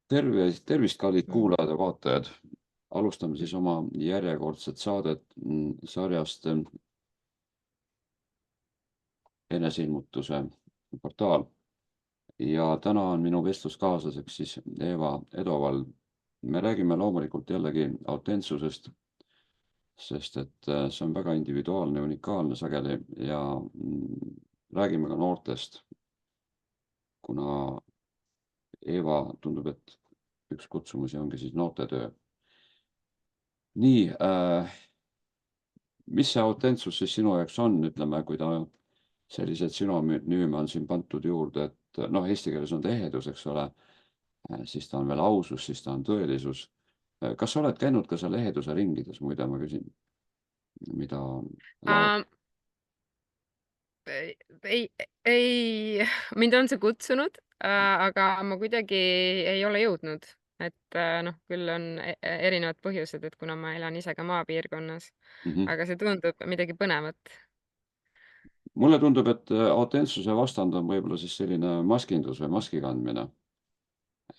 Tervist, kallid Mm. kuulajad ja vaatajad. Alustame siis oma järjekordset saadet sarjast Eneseilmutuse portaal. Ja täna on minu vestluskaaslaseks siis Eva Edovald. Me räägime loomulikult jällegi autentsusest, sest et see on väga individuaalne, unikaalne sageli ja räägime ka noortest, kuna Eva tundub, et üks kutsumusi ongi siis noortetöö. Nii, mis see autentsus siis sinu jaoks on, ütleme, kui ta selliseid sünonüüme on siin pandud juurde, et noh, eesti keeles on ta ehedus, eks ole, siis ta on veel ausus, siis ta on tõelisus. Kas sa oled käinud ka seal eheduse ringides, muide ma küsin, mida laud-? Ähm, ei, ei, mind on see kutsunud, aga ma kuidagi ei ole jõudnud. Et noh, küll on erinevad põhjused, et kuna ma elan ise ka maapiirkonnas, Mhm. aga see tundub midagi põnevat. Mulle tundub, et autentsuse vastand on võib-olla siis selline maskindus või maski kandmine,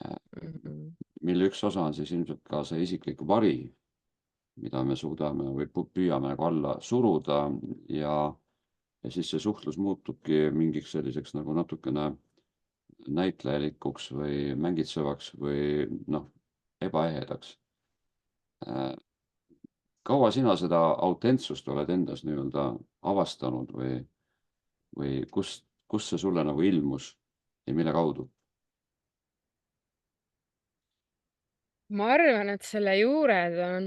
Mhm. mille üks osa on siis ilmselt ka see isiklik vari, mida me suudame või püüame nagu alla suruda ja ja siis see suhtlus muutubki mingiks selliseks nagu natukene näitlejalikuks või mängitsevaks või noh, ebaehedaks. Äh, kaua sina seda autentsust oled endas nii-öelda avastanud või kust see sulle nagu ilmus ja mille kaudu? Ma arvan, et selle juured on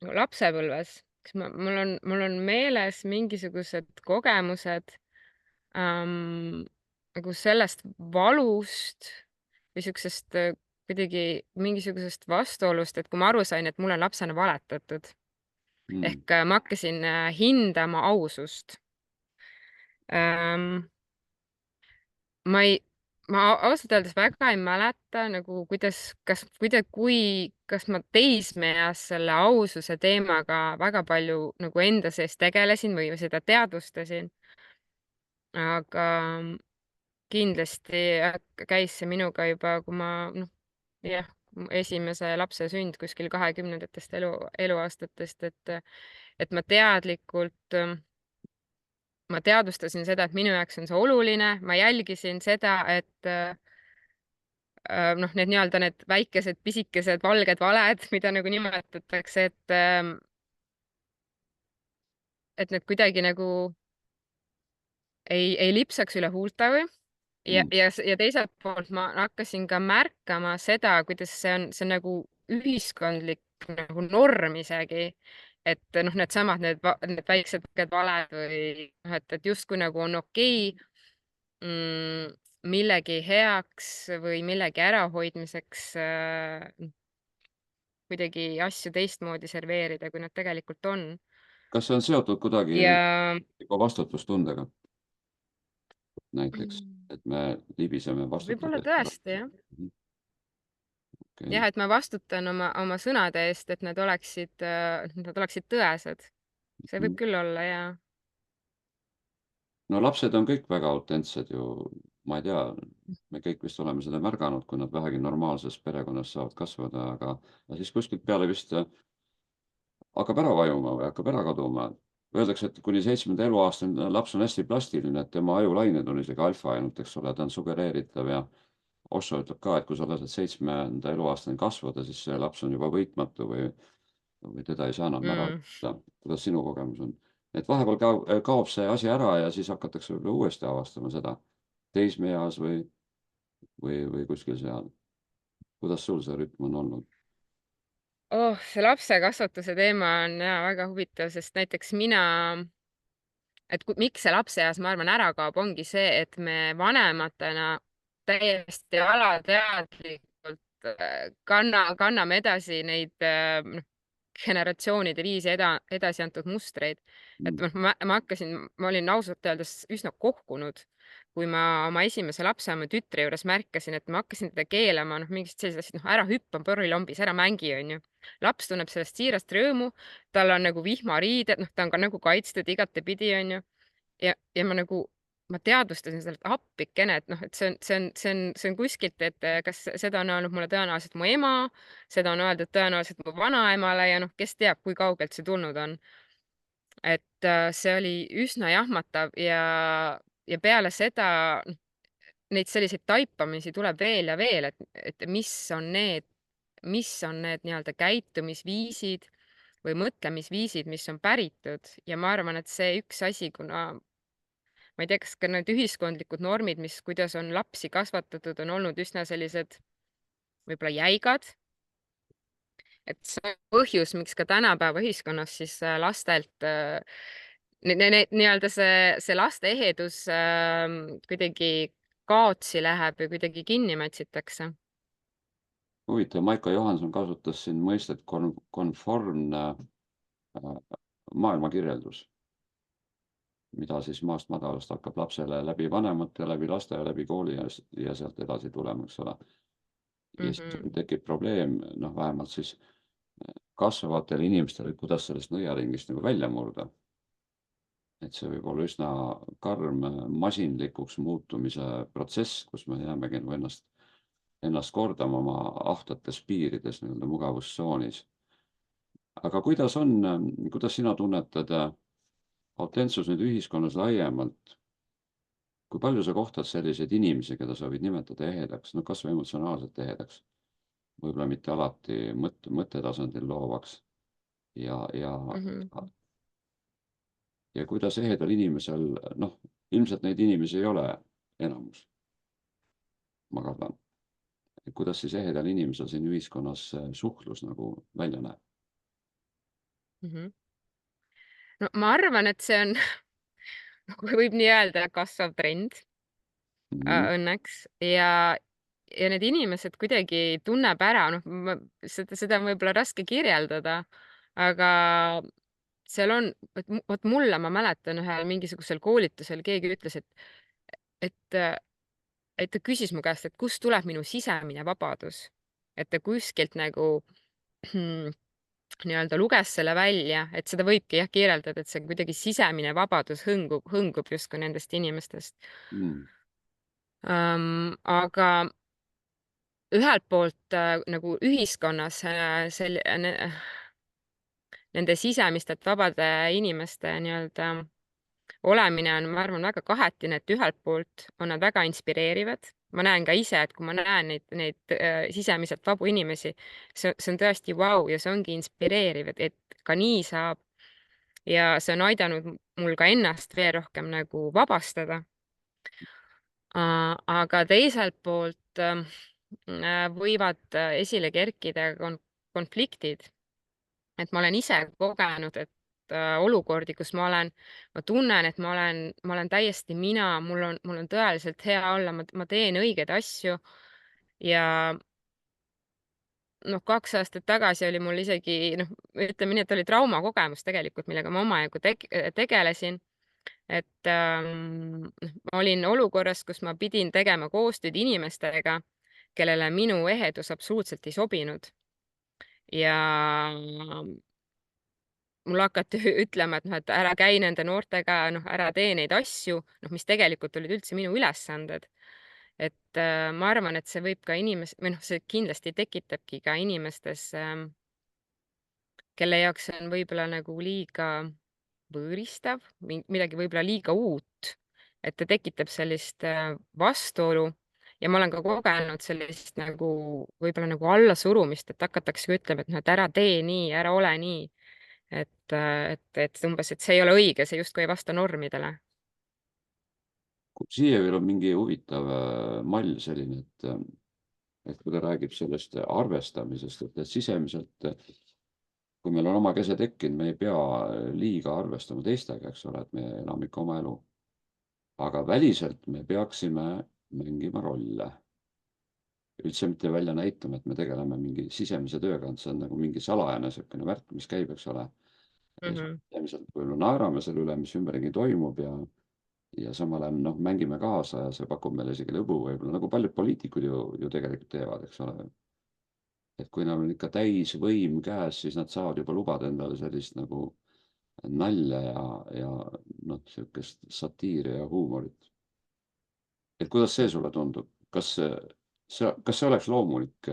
nagu lapsepõlves, kas mul on meeles mingisugused kogemused nagu sellest valust või siuksest kuidagi mingisugusest vastuolust, et kui ma aru sain, et mulle on lapsena valetatud Mm. ehk ma hakkasin hindama ausust. Ähm, ma ei, ma ausalt öeldes väga ei mäleta nagu, kas ma teismeeas selle aususe teemaga väga palju nagu enda sees tegelesin või seda teadvustasin, aga kindlasti käis see minuga juba, kui ma noh, jah, esimese lapse sünd kuskil 20-ndatest eluaastatest, et ma teadlikult ma teadvustasin seda, et minu jaoks on see oluline, ma jälgisin seda, et noh, need nii-öelda need väikesed pisikesed valged valed, mida nagu nimetatakse, et need kuidagi nagu ei lipsaks üle huulte või Mm. ja teiselt poolt ma hakkasin ka märkama seda, kuidas see on nagu ühiskondlik nagu norm isegi, et noh, need väiksed valed või noh, et justkui nagu on okei millegi heaks või millegi ärahoidmiseks kuidagi asju teistmoodi serveerida, kui nad tegelikult on. Kas see on seotud kuidagi Ja vastutustundega näiteks, et me libiseme võib-olla vastutusest ära? tõesti jah. Mhm, okei. Jah, et ma vastutan oma sõnade eest, et nad oleksid tõesed. See Mhm. võib küll olla jaa. No lapsed on kõik väga autentsed ju, ma ei tea, me kõik vist oleme seda märganud, kui nad vähegi normaalses perekonnas saavad kasvada, aga siis kuskilt peale vist hakkab ära vajuma või hakkab ära kaduma. Öeldakse, et kuni 7. eluaastani laps on hästi plastiline, et tema ajulained on isegi alfa ainult, eks ole, ta on sugereeritav ja Osso ütleb ka, et kui sa lased 7. eluaastani kasvada, siis see laps on juba võitmatu või teda ei saa enam ära Mm. võtta. Kuidas sinu kogemus on? Et vahepeal kaob see asi ära ja siis hakatakse võib-olla uuesti avastama seda teismeeas või kuskil seal. Kuidas sul see rütm on olnud? Oh, see lapse kasvatuse teema on jaa väga huvitav, sest näiteks miks see lapseeas, ma arvan, ära kaob, ongi see, et me vanematena täiesti alateadlikult kanname edasi neid generatsioonide viisi edasi antud mustreid. Et Mm. noh, ma olin ausalt öeldes üsna kohkunud, kui ma oma esimese lapse oma tütre juures märkasin, et ma hakkasin teda keelama, noh, mingid sellised asjad, noh, ära hüppa porilombis, ära mängi, onju. Laps tunneb sellest siirast rõõmu, tal on nagu vihmariided, noh, ta on ka nagu kaitstud igatepidi, onju. Ja ma nagu ma teadvustasin seda, et appikene, et noh, et see on kuskilt, et kas seda on öelnud mulle tõenäoliselt mu ema, seda on öeldud tõenäoliselt mu vanaemale ja noh, kes teab, kui kaugelt see tulnud on. Et see oli üsna jahmatav ja peale seda neid selliseid taipamisi tuleb veel ja veel, et mis on need nii-öelda käitumisviisid või mõtlemisviisid, mis on päritud ja ma arvan, et see üks asi, kuna ma ei tea, kas ka need ühiskondlikud normid, kuidas on lapsi kasvatatud, on olnud üsna sellised võib-olla jäigad, et see on põhjus, miks ka tänapäeva ühiskonnas siis lastelt nii-öelda see laste ehedus kuidagi kaotsi läheb ja kuidagi kinni mätsitakse. Huvitav, Maiko Johanson kasutas siin mõistet konformne maailmakirjeldus, mida siis maast madalast hakkab lapsele läbi vanemate, läbi laste ja läbi kooli ja sealt edasi tulema, eks ole. Ja siis tekib probleem, noh, vähemalt siis kasvavatele inimestele, kuidas sellest nõiaringist nagu välja murda. Et see võib olla üsna karm masinlikuks muutumise protsess, kus me jäämegi nagu ennast kordama oma ahtates piirides nii-öelda mugavustsoonis. Aga kuidas sina tunnetad autentsus nüüd ühiskonnas laiemalt? Kui palju sa kohtad selliseid inimesi, keda sa võid nimetada ehedaks, no kas või emotsionaalselt ehedaks, võib-olla mitte alati mõttetasandil loovaks ja, ja, ja kuidas ehedal inimesel, noh, ilmselt neid inimesi ei ole enamus, ma kardan. Kuidas siis ehedal inimesel siin ühiskonnas suhtlus nagu välja näeb? No ma arvan, et see on, kui võib nii öelda, kasvav trend õnneks ja need inimesed kuidagi tunneb ära, noh, seda on võib-olla raske kirjeldada, aga seal on, vot mulle, ma mäletan ühel mingisugusel koolitusel keegi ütles, et, et ta küsis mu käest, et kust tuleb minu sisemine vabadus. Et ta kuskilt nagu nii-öelda luges selle välja, et seda võibki jah kirjeldada, et see kuidagi sisemine vabadus hõngub justkui nendest inimestest. Aga ühelt poolt nagu ühiskonnas nende sisemistelt vabade inimeste nii-öelda olemine on, ma arvan, väga kahetine, et ühelt poolt on nad väga inspireerivad. Ma näen ka ise, et kui ma näen neid sisemiselt vabu inimesi, see on tõesti vau ja see ongi inspireeriv, et ka nii saab. Ja see on aidanud mul ka ennast veel rohkem nagu vabastada. Aga teiselt poolt võivad esile kerkida konfliktid. Et ma olen ise kogenud, et olukordi, kus ma tunnen, et ma olen täiesti mina, mul on tõeliselt hea olla, ma teen õigeid asju ja noh, 2 aastat tagasi oli mul isegi noh, ütleme nii, et oli traumakogemus tegelikult, millega ma omajagu tegelesin. Et ma olin olukorras, kus ma pidin tegema koostööd inimestega, kellele minu ehedus absoluutselt ei sobinud. Ja mulle hakati ütlema, et noh, et ära käi nende noortega, noh, ära tee neid asju, noh, mis tegelikult olid üldse minu ülesanded. Et ma arvan, et see võib ka või noh, see kindlasti tekitabki ka inimestes, kelle jaoks see on võib-olla nagu liiga võõristav, midagi võib-olla liiga uut, et ta tekitab sellist vastuolu ja ma olen ka kogenud sellist nagu võib-olla nagu allasurumist, et hakatakse ütlema, et noh, et ära tee nii, ära ole nii. Et umbes, et see ei ole õige, see justkui ei vasta normidele. Siia veel on mingi huvitav mall selline, et kui ta räägib sellest arvestamisest, et sisemiselt, kui meil on oma kese tekkinud, me ei pea liiga arvestama teistega, eks ole, et me elame ikka oma elu. Aga väliselt me peaksime mängima rolle. Üldse mitte välja näitama, et me tegeleme mingi sisemise tööga, et see on nagu mingi salajane niisugune värk, mis käib, eks ole. Sisemiselt võib-olla naerame selle üle, mis ümberringi toimub ja samal ajal noh, mängime kaasa ja see pakub meile isegi lõbu võib-olla, nagu paljud poliitikud ju tegelikult teevad, eks ole. Et kui neil on ikka täis võim käes, siis nad saavad juba lubada endale sellist nagu nalja ja noh, niisugust satiiri ja huumorit. et kuidas see sulle tundub, kas see oleks loomulik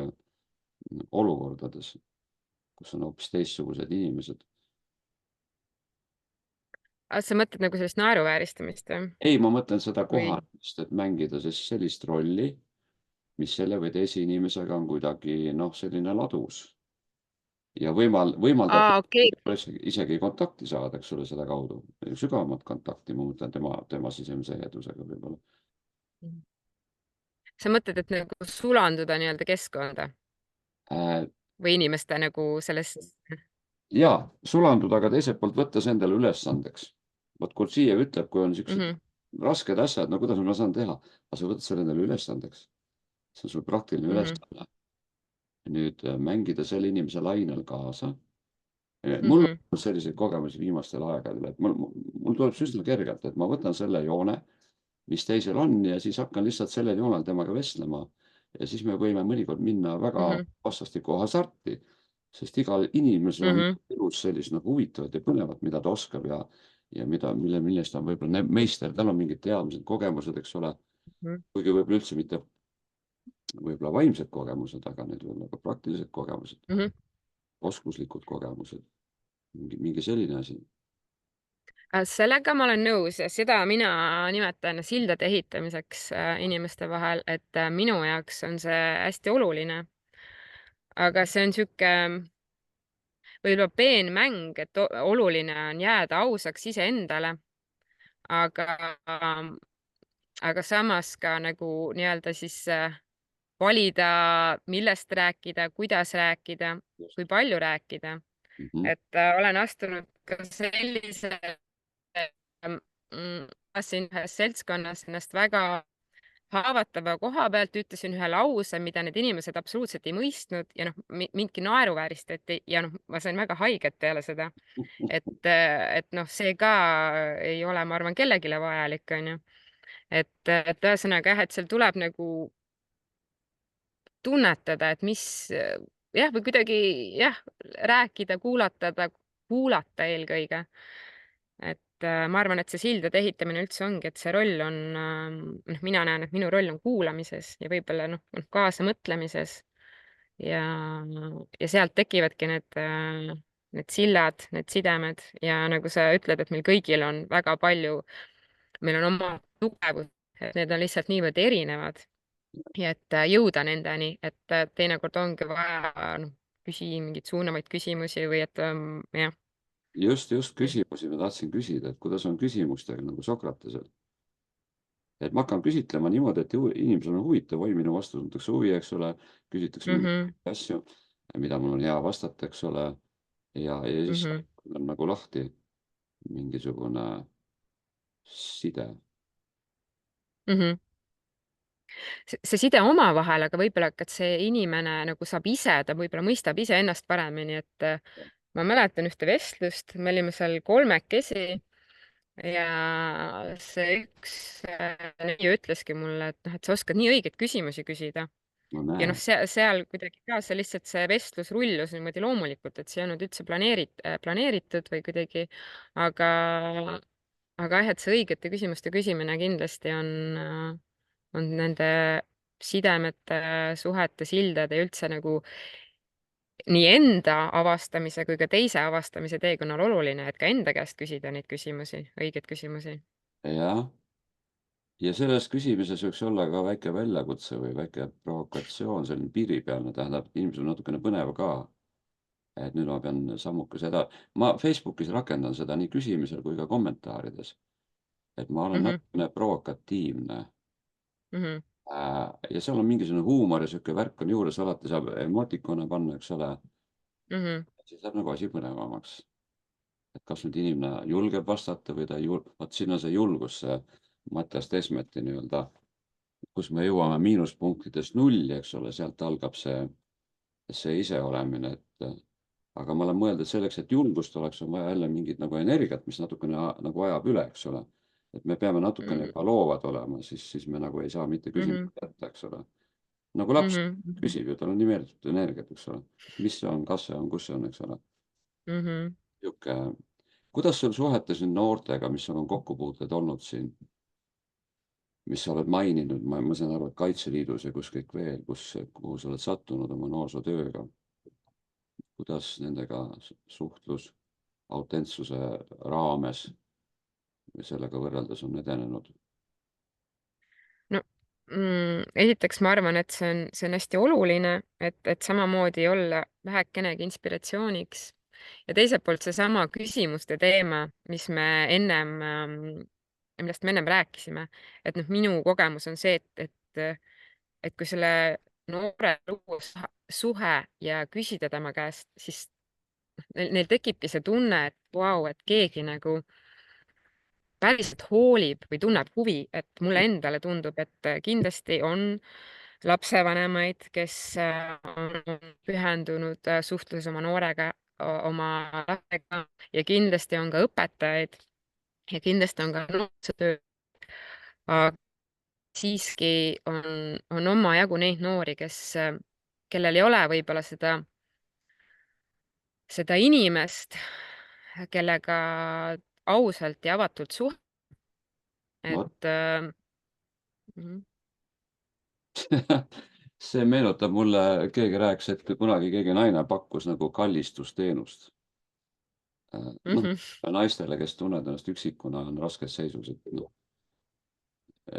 olukordades, kus on hoopis teistsugused inimesed? Sa mõtled nagu sellist naeruvääristamist ei, ma mõtlen seda või? kohanemist, et mängida siis sellist rolli, mis selle või teise inimesega on kuidagi selline ladus ja võimaldab Okei. isegi kontakti saada, eks ole, selle kaudu, sügavamat kontakti, ma mõtlen tema sisemise ehedusega võib-olla. Sa mõtled, et nagu sulanduda nii-öelda keskkonda või inimeste nagu sellesse? Ja sulanduda, aga teiselt poolt võttes endale ülesandeks. Vot Gurdjiev ütleb, kui on siuksed rasked asjad, no kuidas ma saan teha, aga sa võtad selle endale ülesandeks. See on sul praktiline ülesanne. Nüüd mängida selle inimese lainel kaasa. Mul on selliseid kogemusi viimastel aegadel, et mul tuleb see üsna kergelt, et ma võtan selle joone, mis teisel on ja siis hakkan lihtsalt sellel joonel temaga vestlema. Ja siis me võime mõnikord minna väga vastastikku hasarti, sest igal inimesel on elus sellist huvitavat ja põnevat, mida ta oskab ja millest ta on võib-olla meister, tal on mingid teadmised, kogemused, eks ole. Kuigi võib-olla üldse mitte võib-olla vaimsed kogemused, aga need võib-olla ka praktilised kogemused, oskuslikud kogemused, mingi selline asi. Sellega ma olen nõus ja seda mina nimetan sildade ehitamiseks inimeste vahel, et minu jaoks on see hästi oluline. Aga see on sihuke võib-olla peenmäng, et oluline on jääda ausaks iseendale. Aga samas ka nagu nii-öelda siis valida, millest rääkida, kuidas rääkida, kui palju rääkida. Et olen astunud ka siin ühes seltskonnas ennast väga haavatava koha pealt, ütlesin ühe lause, mida need inimesed absoluutselt ei mõistnud ja mindki naeruvääristati ja ma sain väga haiget peale seda. Et see ka ei ole, ma arvan, kellelegi vajalik, onju. Et ühesõnaga jah, et seal tuleb nagu tunnetada, et mis jah, või kuidagi jah, rääkida, kuulata eelkõige. Et ma arvan, et see sildade ehitamine üldse ongi, et see roll on, mina näen, et minu roll on kuulamises ja võib-olla kaasamõtlemises ja sealt tekivadki need sillad, need sidemed ja nagu sa ütled, et meil kõigil on väga palju, meil on oma tugevus, et need on lihtsalt niivõrd erinevad ja et jõuda nendeni, et teinekord ongi vaja mingeid suunavaid küsimusi või et jah. Just küsimusi ma tahtsin küsida, et kuidas on küsimustega nagu Sokratesel. Et ma hakkan küsitlema niimoodi, et inimesel on huvitav, oi, minu vastu tuntakse huvi, eks ole, küsitakse mingeid asju, mida mul on hea vastata, eks ole, ja siis on nagu lahti mingisugune side. See side omavahel, aga võib-olla ka, et see inimene nagu saab ise, ta võib-olla mõistab iseennast paremini, et ma mäletan ühte vestlust, me olime seal kolmekesi ja see üks neiu ütleski mulle, et sa oskad nii õigeid küsimusi küsida. No, ja seal kuidagi ka see lihtsalt see vestlus rullus niimoodi loomulikult, et see ei olnud üldse planeeritud või kuidagi, aga jah, et see õigete küsimuste küsimine kindlasti on nende sidemete, suhete, sildade ja üldse nagu nii enda avastamise kui ka teise avastamise teekonnal oluline, et ka enda käest küsida neid küsimusi, õigeid küsimusi. jah. Ja selles küsimises võiks olla ka väike väljakutse või väike provokatsioon, selline piiripealne, tähendab, inimesel on natukene põnev ka. Et nüüd ma pean sammukese ma Facebookis rakendan seda nii küsimisel kui ka kommentaarides. Et ma olen natukene provokatiivne. Ja seal on mingisugune huumor ja sihuke värk on juures, alati saab emotikone panna, eks ole. Siis läheb nagu asi põnevamaks. Et kas nüüd inimene julgeb vastata või ta ei vot siin on see julgus, see Mattias Desmeti nii-öelda, kus me jõuame miinuspunktidest nulli, eks ole, sealt algab see iseolemine, aga ma olen mõelnud, et selleks, et julgust oleks, on vaja jälle mingit nagu energiat, mis natukene nagu ajab üle, eks ole. Et me peame natukene ka loovad olema, siis me nagu ei saa mitte küsimust jätta, eks ole. Nagu laps küsib ju, tal on nii meeletut energiat, eks ole. Mis see on, kas see on, kus see on, eks ole. Kuidas sul suhetes nüüd noortega, mis sul on kokkupuuted olnud siin? mis sa oled maininud, ma saan aru, et Kaitseliidus ja kus kõik veel, kuhu sa oled sattunud oma noorsootööga, kuidas nendega suhtlus autentsuse raames või sellega võrreldes on edenenud? No esiteks ma arvan, et see on hästi oluline, et samamoodi olla vähekenegi inspiratsiooniks. Ja teiselt poolt seesama küsimuste teema, millest me ennem rääkisime, et noh, minu kogemus on see, et kui selle noore luua suhe ja küsida tema käest, siis neil tekibki see tunne, et vau, et keegi nagu päriselt hoolib või tunneb huvi, et mulle endale tundub, et kindlasti on lapsevanemaid, kes on pühendunud suhtluses oma noorega, oma lastega ja kindlasti on ka õpetajaid ja kindlasti on ka noorsootöö. Aga siiski on omajagu neid noori, kellel ei ole võib-olla seda inimest, kellega ausalt ja avatult Vot et mhm, see meenutab mulle, keegi rääkis, et kunagi keegi naine pakkus nagu kallistusteenust. Noh, mhm, naistele, kes tunnevad ennast üksikuna, on raskes seisus, et noh,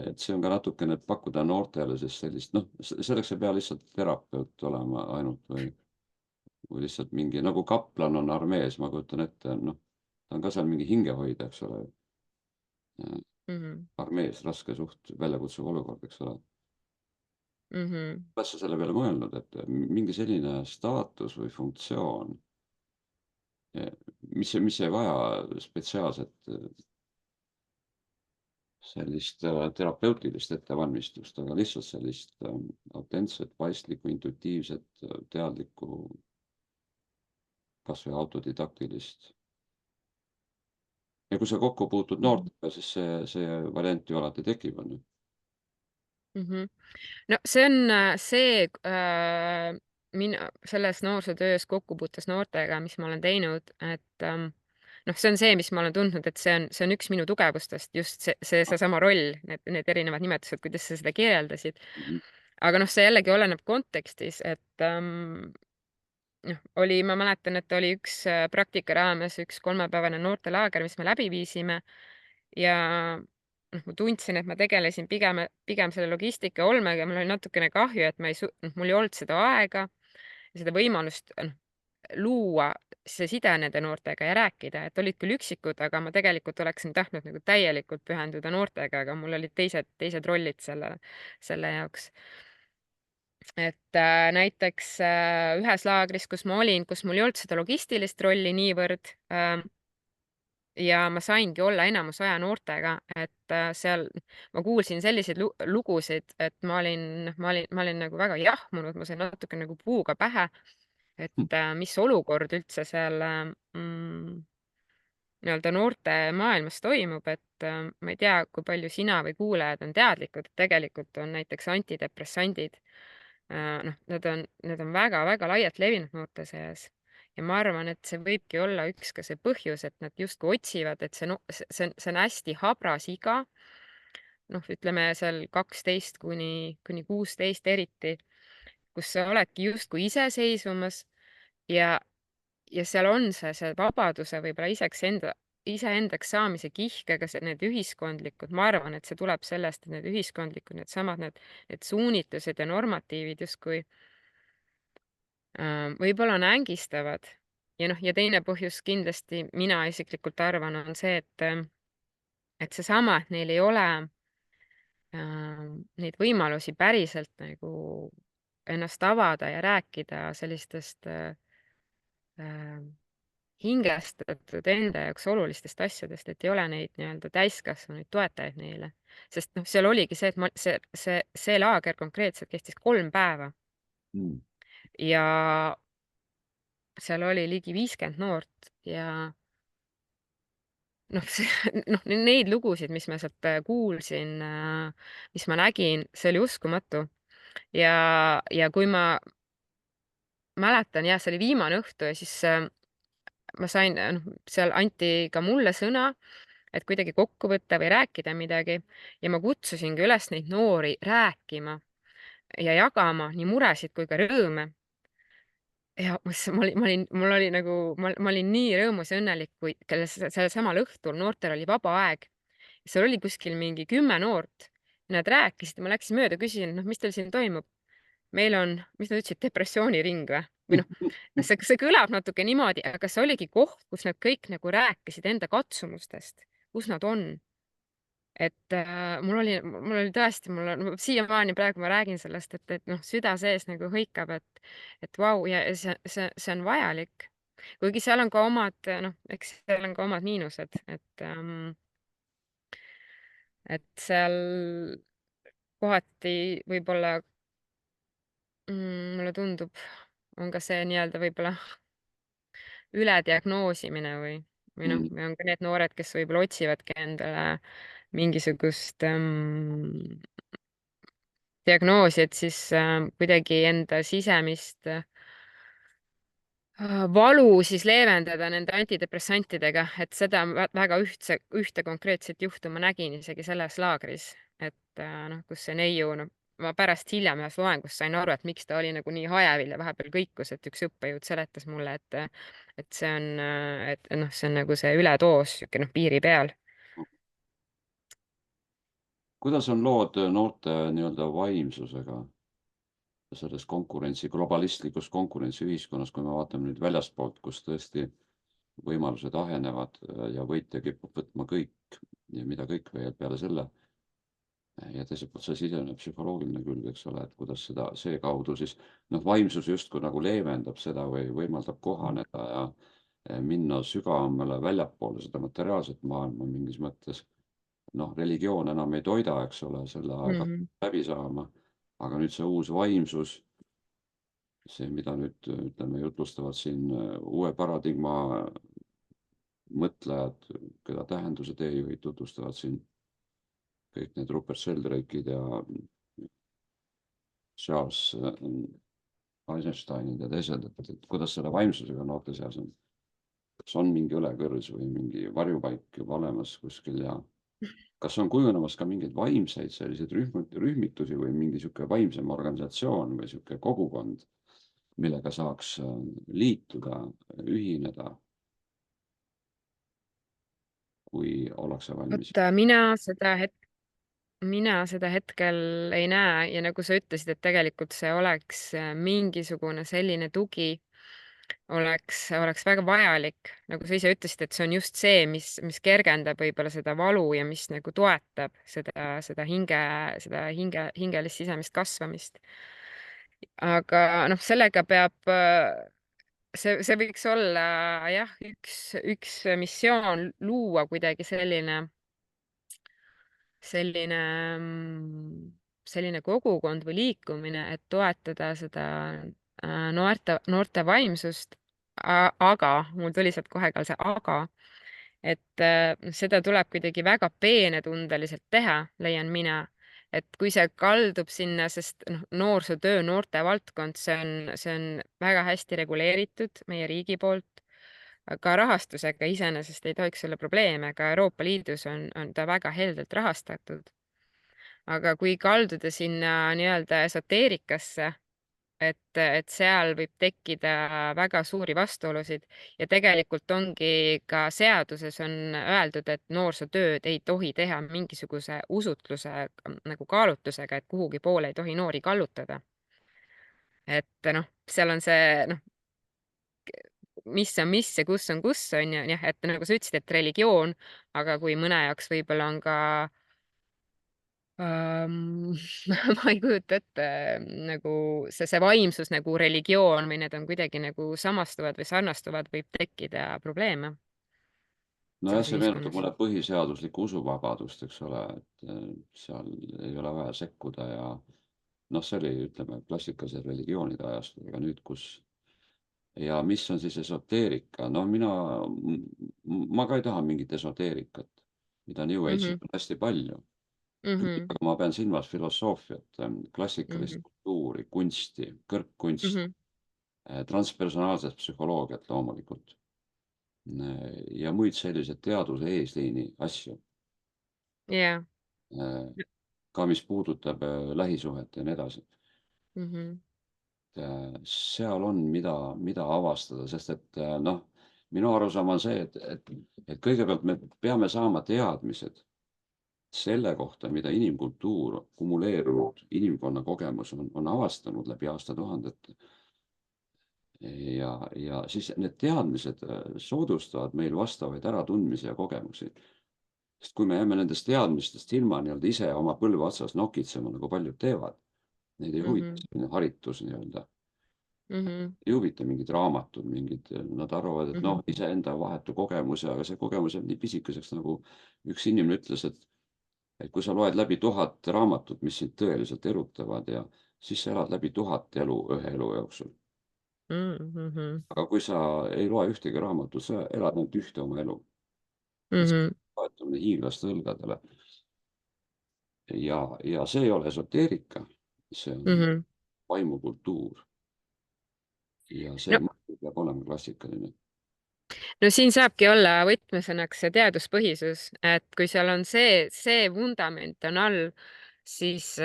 et see on ka natukene pakkuda noortele siis sellist noh, selleks ei pea lihtsalt terapeut olema ainult või lihtsalt mingi nagu kaplan on armees, ma kujutan ette, noh, ta on ka seal mingi hingehoidja, eks ole, mhm, armees raske väljakutsuv olukord, eks ole. mhm. oled sa selle peale mõelnud, et mingi selline staatus või funktsioon, mis ei vaja spetsiaalset sellist terapeutilist ettevalmistust, aga lihtsalt sellist autentset, paistlikku, intuitiivset, teadlikku, kas või autodidaktilist. Ja kui sa kokku puutud Mhm. noortega, siis see variant ju alati tekib, on ju. Mhm. No see on mina selles noorsootöös kokkupuutes noortega, mis ma olen teinud, et noh, see on see, mis ma olen tundnud, et see on üks minu tugevustest, just seesama roll, need erinevad nimetused, kuidas sa seda kirjeldasid. Mhm. Aga noh, see jällegi oleneb kontekstis, et noh, ma mäletan, et oli üks praktika raames üks 3-päevane noortelaager, mis me läbi viisime ja noh, ma tundsin, et ma tegelesin pigem selle logistika ja olmega ja mul oli natukene kahju, et mul ei olnud seda aega ja seda võimalust luua see side nende noortega ja rääkida, et olid küll üksikud, aga ma tegelikult oleksin tahtnud nagu täielikult pühenduda noortega, aga mul olid teised rollid selle jaoks. Et näiteks ühes laagris, kus ma olin, kus mul ei olnud seda logistilist rolli niivõrd, ja ma saingi olla enamus aja noortega, et seal ma kuulsin selliseid lugusid, et ma olin nagu väga jahmunud, ma sain natuke nagu puuga pähe, et mis olukord üldse seal nii-öelda noorte maailmas toimub, et ma ei tea, kui palju sina või kuulajad on teadlikud, et tegelikult on näiteks antidepressandid, noh, need on väga-väga laialt levinud noorte seas. Ja ma arvan, et see võibki olla üks ka see põhjus, et nad justkui otsivad, et see on hästi habras iga, noh, ütleme seal 12 kuni 16 eriti, kus sa oledki justkui iseseisvumas ja seal on see vabaduse võib-olla iseendaks saamise kihk, aga need ühiskondlikud, ma arvan, et see tuleb sellest, et need ühiskondlikud, need suunitlused ja normatiivid justkui võib-olla nängistavad. Ja noh, ja teine põhjus kindlasti mina isiklikult arvan, on see, et seesama, et neil ei ole neid võimalusi päriselt nagu ennast avada ja rääkida sellistest äh, hingestatud enda jaoks olulistest asjadest, et ei ole neid nii-öelda täiskasvanuid toetajaid neile. Sest noh, seal oligi see, et see laager konkreetselt kestis 3 päeva Mm. ja seal oli ligi 50 noort ja noh, noh, neid lugusid, mis ma sealt kuulsin, mis ma nägin, see oli uskumatu. Ja kui ma mäletan, jah, see oli viimane õhtu ja siis ma sain, noh, seal anti ka mulle sõna et kuidagi kokku võtta või rääkida midagi. Ja ma kutsusingi üles neid noori rääkima ja jagama nii muresid kui ka rõõme. Ja mul oli nagu, ma olin nii rõõmus ja õnnelik, kui sellel samal õhtul noortel oli vaba aeg. Seal oli kuskil mingi 10 noort. Nad rääkisid, ma läksin mööda, küsisin, noh, mis teil siin toimub? Meil on, mis nad ütlesid, depressiooniring või? Või noh, see kõlab natuke niimoodi, aga see oligi koht, kus nad kõik nagu rääkisid enda katsumustest, kus nad on. Et mul oli tõesti, siiamaani praegu ma räägin sellest, et noh, süda sees nagu hõikab, et vau, ja see on vajalik. Kuigi seal on ka omad, noh, eks seal on ka omad miinused, et seal kohati võib-olla mulle tundub, on ka see nii-öelda võib-olla ülediagnoosimine või noh, Mm. või on ka need noored, kes võib-olla otsivadki endale mingisugust diagnoosi, et siis kuidagi enda sisemist valu siis leevendada nende antidepressantidega, et seda väga ühte konkreetset juhtu ma nägin isegi selles laagris, et noh, kus see neiu, no ma pärast hiljem ühes loengus sain aru, et miks ta oli nagu nii hajevil ja vahepeal kõikus, et üks õppejõud seletas mulle, et see on, et noh, see on nagu see üledoos, sihuke noh, piiri peal. Kuidas on lood noorte nii-öelda vaimsusega selles globalistlikus konkurentsiühiskonnas, kui me vaatame nüüd väljaspoolt, kus tõesti võimalused ahenevad ja võitja kipub võtma kõik ja mida kõik veel peale selle. Ja teiselt poolt see sisene psühholoogiline külg, eks ole, et kuidas seekaudu siis noh, vaimsus justkui nagu leevendab seda või võimaldab kohaneda ja minna sügavamale väljapoole seda materiaalset maailma mingis mõttes. Noh, religioon enam ei toida, eks ole, selle aega läbi saama, aga nüüd see uus vaimsus, see, mida nüüd ütleme, jutlustavad siin uue paradigma mõtlejad, keda tähenduse teejuhid tutvustavad siin, kõik need Rupert Sheldrake'id ja Charles Eisensteinid ja teised, et kuidas selle vaimsusega noorte seas on? Kas on mingi ülekõrs või mingi varjupaik juba olemas kuskil ja kas on kujunemas ka mingeid vaimseid selliseid rühmitusi või mingi sihuke vaimsem organisatsioon või sihuke kogukond, millega saaks liituda, ühineda, kui ollakse valmis? vot mina seda hetkel ei näe ja nagu sa ütlesid, et tegelikult see oleks mingisugune selline tugi, oleks väga vajalik, nagu sa ise ütlesid, et see on just see, mis kergendab võib-olla seda valu ja mis nagu toetab seda hingelist sisemist kasvamist. Aga noh, sellega peab, see võiks olla jah, üks missioon luua kuidagi selline, selline kogukond või liikumine, et toetada seda noorte vaimsust. Aga mul tuli sealt kohe ka see aga, et seda tuleb kuidagi väga peenetundeliselt teha, leian mina. Et kui see kaldub sinna, sest noh, noorsootöö, noorte valdkond, see on väga hästi reguleeritud meie riigi poolt. Ka rahastusega iseenesest ei tohiks olla probleeme, ka Euroopa Liidus on ta väga heldelt rahastatud. Aga kui kalduda sinna nii-öelda esoteerikasse, et seal võib tekkida väga suuri vastuolusid ja tegelikult ongi ka seaduses on öeldud, et noorsootööd ei tohi teha mingisuguse usutluse nagu kaalutlusega, et kuhugi poole ei tohi noori kallutada. Et noh, seal on see noh, mis on mis ja kus on kus on ju, jah, et nagu sa ütlesid, et religioon, aga kui mõne jaoks võib-olla on ka ma ei kujuta ette nagu see vaimsus nagu religioon või need on kuidagi nagu samastuvad või sarnastuvad, võib tekkida probleeme Nojah, selles see meenutab ühiskonnas. mulle põhiseaduslikku usuvabadust, eks ole, et seal ei ole vaja sekkuda ja noh, see oli, ütleme, klassikalised religioonide ajastul, aga nüüd, kus ja mis on siis esoteerika? No ma ka ei taha mingit esoteerikat, mida New Age'is Mhm, on hästi palju. mhm, Aga ma pean silmas filosoofiat, klassikalist mhm, kultuuri, kunsti, kõrgkunsti, mhm, transpersonaalset psühholoogiat loomulikult. ja muid selliseid teaduse eesliini asju, jah. ka mis puudutab lähisuhet ja nii edasi. Mhm. Seal on, mida avastada, sest et noh, minu arusaam on see, et kõigepealt me peame saama teadmised selle kohta, mida inimkultuur, kumuleerunud inimkonna kogemus on avastanud läbi aastatuhandete. Ja siis need teadmised soodustavad meil vastavaid äratundmisi ja kogemusi. Sest kui me jääme nendest teadmistest ilma nii-öelda ise oma põlve otsas nokitsema, nagu paljud teevad, neid ei huvita Mhm. selline haritus nii-öelda, Mhm. ei huvita mingid raamatud, nad arvavad, et noh, Mhm. iseenda vahetu kogemus, aga see kogemus jääb nii pisikeseks, nagu üks inimene ütles, et kui sa loed läbi 1000 raamatut, mis sind tõeliselt erutavad ja siis sa elad läbi 1000 elu ühe elu jooksul. Mhm. Aga kui sa ei loe ühtegi raamatut, sa elad ainult ühte oma elu. Mhm. Toetumine hiiglaste õlgadele. Ja see ei ole esoteerika, see on Mhm. vaimukultuur ja see No, mõte peab olema klassikaline. no siin saabki olla võtmesõnaks see teaduspõhisus, et kui seal on see vundament on all, siis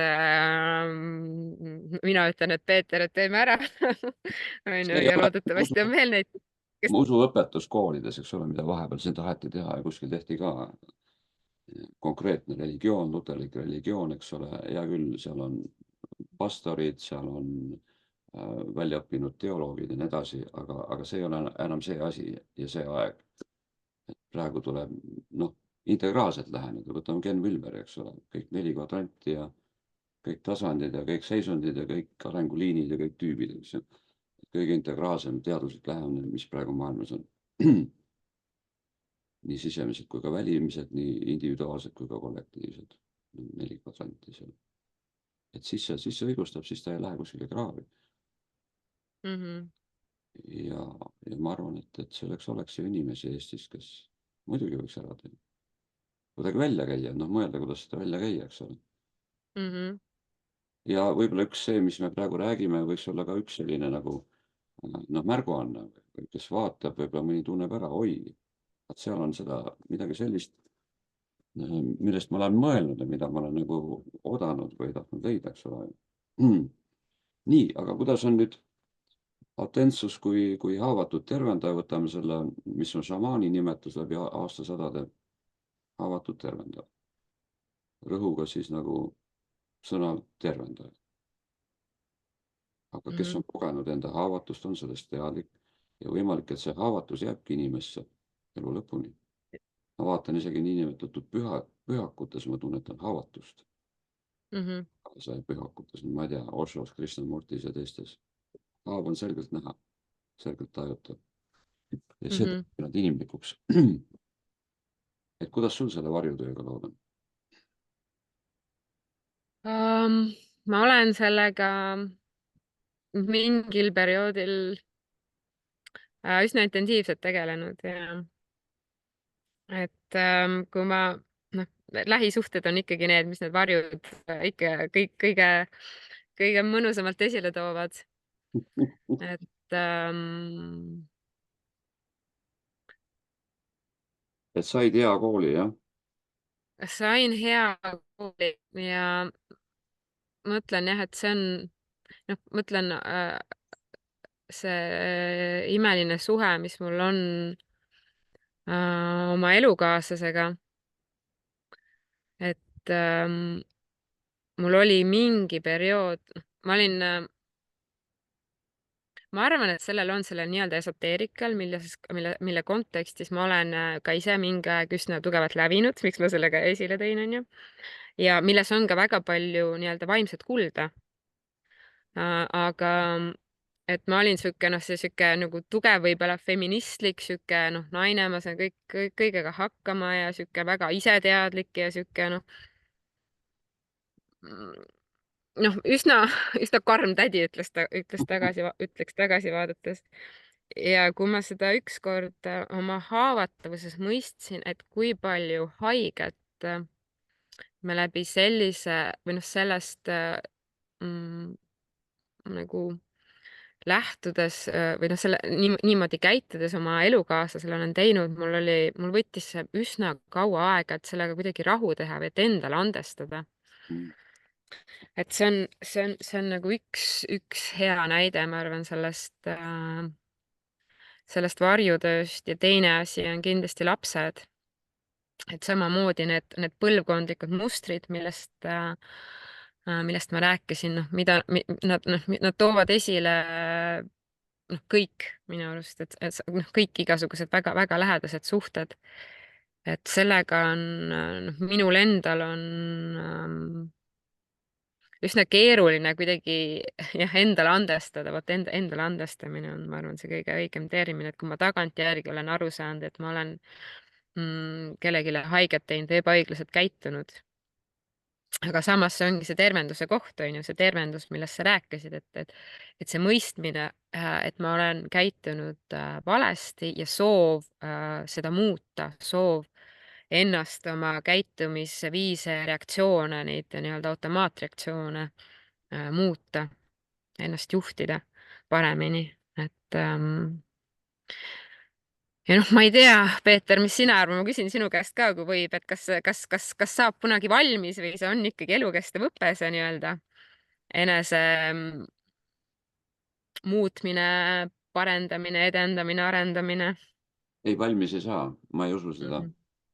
mina ütlen, et Peeter, et teeme ära. See onju, ei ja ole loodetavasti on veel neid, kes usuõpetus koolides, eks ole, mida vahepeal siin taheti teha ja kuskil tehti ka konkreetne religioon, luterlik religioon, eks ole, hea küll, seal on pastorid, seal on välja õppinud teoloogid ja nii edasi, aga see ei ole enam see asi ja see aeg. Praegu tuleb noh, integraalselt läheneda, võtame Ken Wilberi, eks ole, kõik 4 kvadranti ja kõik tasandid ja kõik seisundid ja kõik arenguliinid ja kõik tüübid, eks ju. Kõige integraalsem teaduslik lähenemine, mis praegu maailmas on. Nii sisemised kui ka välimised, nii individuaalsed kui ka kollektiivsed. 4 kvadranti seal. Et siis see õigustab, siis ta ei lähe kuskile kraavi. Mhm. Ja, ja ma arvan, et selleks oleks ju inimesi Eestis, kes muidugi võiks ära teha. Kuidagi välja käia, noh mõelda, kuidas seda välja käia, eks ole. Mhm. Ja võib-olla üks see, mis me praegu räägime, võiks olla ka üks selline nagu noh, märguanne, kes vaatab, võib-olla mõni tunneb ära, oi, vaat seal on seda midagi sellist, millest ma olen mõelnud ja mida ma olen nagu oodanud või tahtnud leida, eks ole. Nii, aga kuidas on nüüd autentsus kui haavatud tervendaja, võtame selle, mis on šamaani nimetus läbi aastasadade, haavatud tervendaja. Rõhuga siis nagu sõnal tervendaja. Aga kes Mhm. on kogenud enda haavatust, on sellest teadlik ja võimalik, et see haavatus jääbki inimesse elu lõpuni. Ma vaatan isegi niinimetatud pühakutes, ma tunnetan haavatust. Mhm. Sai pühakutes, ma ei tea, Oshos, Krishnamurtis ja teistes. Haav on selgelt näha, selgelt tajutav ja see Mhm. teeb nad inimlikuks. Et kuidas sul selle varjutööga lood on? Ma olen sellega mingil perioodil üsna intensiivselt tegelenud ja et kui ma noh, lähisuhted on ikkagi need, mis need varjud ikka kõik kõige mõnusamalt esile toovad. Et Et said hea kooli, jah? sain hea kooli ja mõtlen jah, et see on noh, mõtlen see imeline suhe, mis mul on oma elukaaslasega, et mul oli mingi periood, ma olin ma arvan, et sellel nii-öelda esoteerikal, mille kontekstis ma olen ka ise mingi aeg üsna tugevalt lävinud, miks ma selle ka esile tõin, onju. Ja milles on ka väga palju nii-öelda vaimset kulda. Aga et ma olin sihuke noh, see sihuke nagu tugev, võib-olla feministlik sihuke noh, naine, ma saan kõigega hakkama ja sihuke väga iseteadlik ja sihuke noh, üsna, üsna karm tädi ütleks tagasi vaadates. Ja kui ma seda ükskord oma haavatavuses mõistsin, et kui palju haiget me läbi sellise või noh, sellest mm, nagu lähtudes või noh, niimoodi käitudes oma elukaaslasele olen teinud, mul võttis see üsna kaua aega, et sellega kuidagi rahu teha või et endale andestada. Mm. Et see on nagu üks hea näide, ma arvan, sellest varjutööst ja teine asi on kindlasti lapsed. Et samamoodi need põlvkondlikud mustrid, millest ma rääkisin, noh, nad toovad esile kõik minu arust, et noh, kõik igasugused väga-väga lähedased suhted. Et sellega on, noh, minul endal on üsna keeruline kuidagi jah, endale andestada, vot endale andestamine on, ma arvan, see kõige õigem termin, et kui ma tagantjärgi olen aru saanud, et ma olen kellelegi haiget teinud või ebaõiglaselt käitunud. Aga samas see ongi see tervenduse koht, on ju, see tervendus, millest sa rääkisid, et see mõistmine, et ma olen käitunud valesti ja soov seda muuta, soov ennast, oma käitumisviise, reaktsioone, neid nii-öelda automaatreaktsioone muuta, ennast juhtida paremini, et ja noh, ma ei tea, Peeter, mis sina arvad, ma küsin sinu käest ka, kui võib, et kas saab kunagi valmis või see on ikkagi elukestev õpe, see nii-öelda enese muutmine, parendamine, edendamine, arendamine. ei, valmis ei saa, ma ei usu seda. Mhm.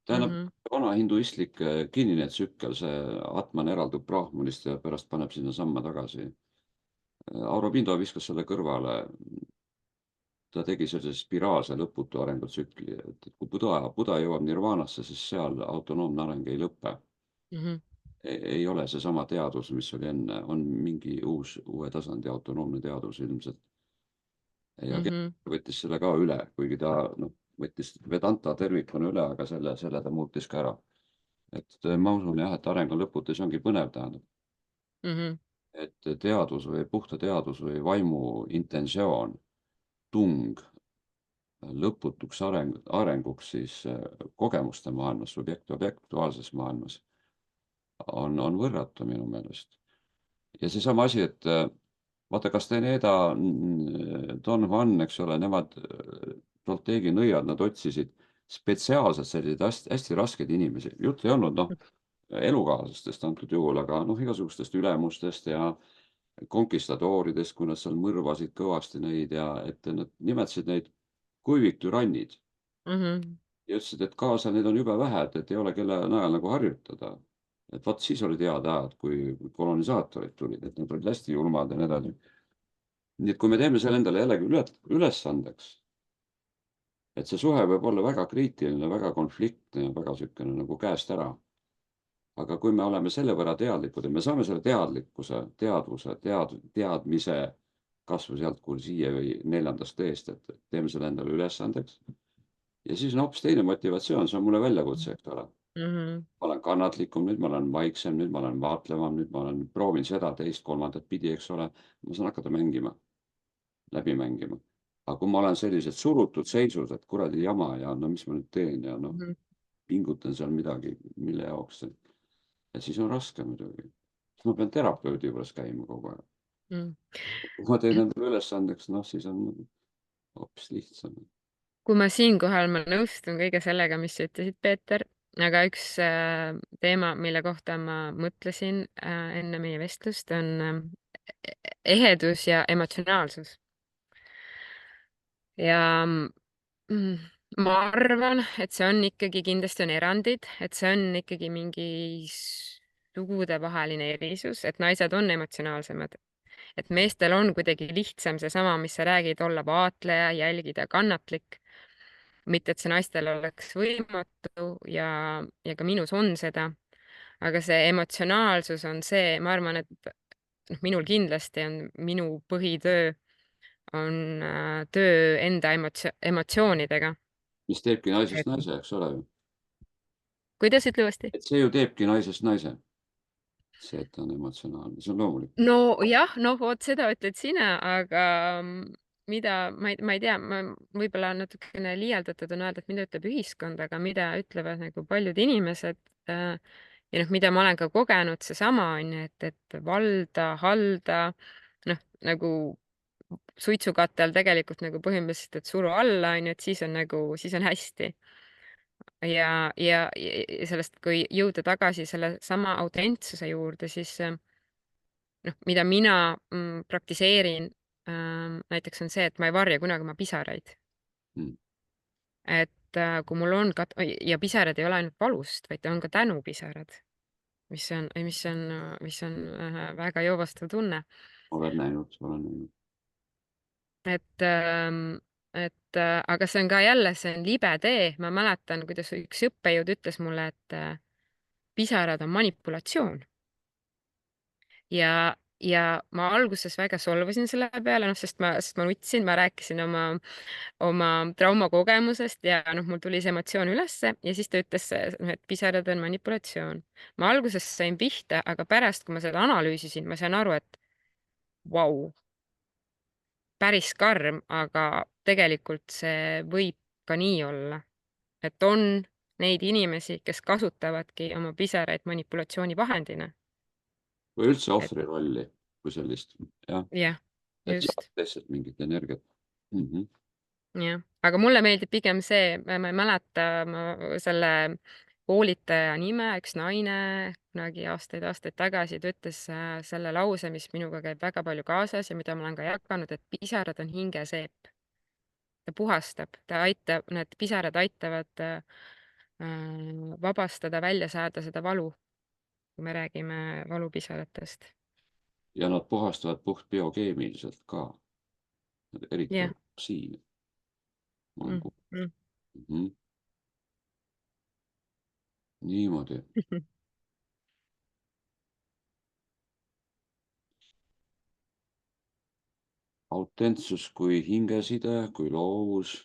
Tähendab, Mhm. vana hinduistlik kinnine tsükkel, see Atman eraldub Brahmanist ja pärast paneb sinnasamma tagasi. Aurobindo viskas selle kõrvale. Ta tegi sellise spiraalse lõputu arengutsükli, et kui Buda jõuab nirvaanasse, siis seal autonoomne areng ei lõpe. Mhm. Ei ole seesama teadus, mis oli enne, on mingi uue tasandi autonoomne teadus ilmselt. Ja Mhm. võttis selle ka üle, kuigi ta võttis Vedanta tervikuna üle, aga selle ta muutis ka ära. Et ma usun jah, et areng on lõputu, see ongi põnev, tähendab. Mhm. Et teadus või puhta teadus või vaimu intentsioon, tung lõputuks arenguks siis kogemuste maailmas, objektuaalses maailmas on võrratu minu meelest. Ja seesama asi, et vaata, Castaneda, Don Juan, eks ole, nemad, Tolteegi nõiad, nad otsisid spetsiaalselt selliseid hästi raskeid inimesi. Jutt ei olnud, elukaaslastest antud juhul, aga igasugustest ülemustest ja konkistadooridest, kui nad seal mõrvasid kõvasti neid ja et nad nimetasid neid kuiviktürannid Mhm. ja ütlesid, et kaasa neid on jube vähe, et ei ole kelle najal nagu harjutada. Et vot siis olid head ajad, kui kolonisaatorid tulid, et nad olid hästi julmad ja nii edasi. Nii et kui me teeme selle endale jällegi ülesandeks, et see suhe võib olla väga kriitiline, väga konfliktne ja väga niisugune nagu käest ära. Aga kui me oleme selle võrra teadlikud ja me saame selle teadlikkuse, teadvuse, teadmise kas või sealt Kursii või 4. teest, et teeme selle endale ülesandeks. Ja siis on hoopis teine motivatsioon, see on mulle väljakutse, eks ole. Mhm. Ma olen kannatlikum, nüüd ma olen vaiksem, nüüd ma olen vaatlevam, nüüd ma olen proovin seda, teist, kolmandat pidi, eks ole. Ma saan hakata mängima, läbi mängima. Aga kui ma olen sellises surutud seisus, et kuradi jama ja no mis ma nüüd teen ja Mhm. pingutan seal midagi, mille jaoks, ja siis on raske muidugi. Siis ma pean terapeudi juures käima kogu aeg. Mhm. Kui ma teen endale ülesandeks, siis on hoopis lihtsam. Kui ma nõustun kõige sellega, mis sa ütlesid, Peeter, aga üks teema, mille kohta ma mõtlesin enne meie vestlust, on ehedus ja emotsionaalsus. Ja ma arvan, et see on ikkagi, kindlasti on erandid, et see on ikkagi mingi sugudevaheline erisus, et naised on emotsionaalsemad. Et meestel on kuidagi lihtsam seesama, mis sa räägid, olla vaatleja, jälgida, kannatlik. Mitte, et see naistel oleks võimatu ja ka minus on seda, aga see emotsionaalsus on see, ma arvan, et noh, minul kindlasti on minu põhitöö on töö enda emotsioonidega. Mis teebki Et naisest naise, eks ole ju. kuidas, ütle uuesti? Et see ju teebki naisest naise. See, et ta on emotsionaalne, see on loomulik. Nojah, noh, vot seda ütled sina, aga mida, ma ei tea, võib-olla natukene liialdatud on öelda, et mida ütleb ühiskond, aga mida ütlevad nagu paljud inimesed ja noh, mida ma olen ka kogenud, seesama on ju, et valda, halda, noh, nagu suitsukatel tegelikult nagu põhimõtteliselt, et suru alla, onju, et siis on hästi. Ja sellest, kui jõuda tagasi selle sama autentsuse juurde, siis noh, mida mina praktiseerin näiteks on see, et ma ei varja kunagi oma pisaraid. Mm. Et kui mul on ja pisarad ei ole ainult valust, vaid on ka tänupisarad, mis on väga joovastav tunne. Olen näinud. Et, aga see on ka jälle, see on libe tee. Ma mäletan, kuidas üks õppejõud ütles mulle, et pisarad on manipulatsioon. Ja ma alguses väga solvusin selle peale, noh, sest ma nutsin, ma rääkisin oma traumakogemusest ja noh, mul tuli see emotsioon ülesse ja siis ta ütles, et pisarad on manipulatsioon. Ma alguses sain pihta, aga pärast, kui ma seda analüüsisin, ma sain aru, et vau, päris karm, aga tegelikult see võib ka nii olla, et on neid inimesi, kes kasutavadki oma pisaraid manipulatsioonivahendina. Või üldse Et ohvri rolli kui sellist. Jah. jah, Et just. saab lihtsalt mingit energiat. Jah, aga mulle meeldib pigem see, ma ei mäleta selle koolitaja nime, üks naine kunagi aastaid tagasi, ta ütles selle lause, mis minuga käib väga palju kaasas ja mida ma olen ka jaganud, et pisarad on hingeseep. Ta puhastab, need pisarad aitavad vabastada, välja saada seda valu, kui me räägime valupisaratest. Ja nad puhastavad puht biokeemiliselt ka. Eriti jah. siin. Niimoodi. Autentsus kui hingeside, kui loovus.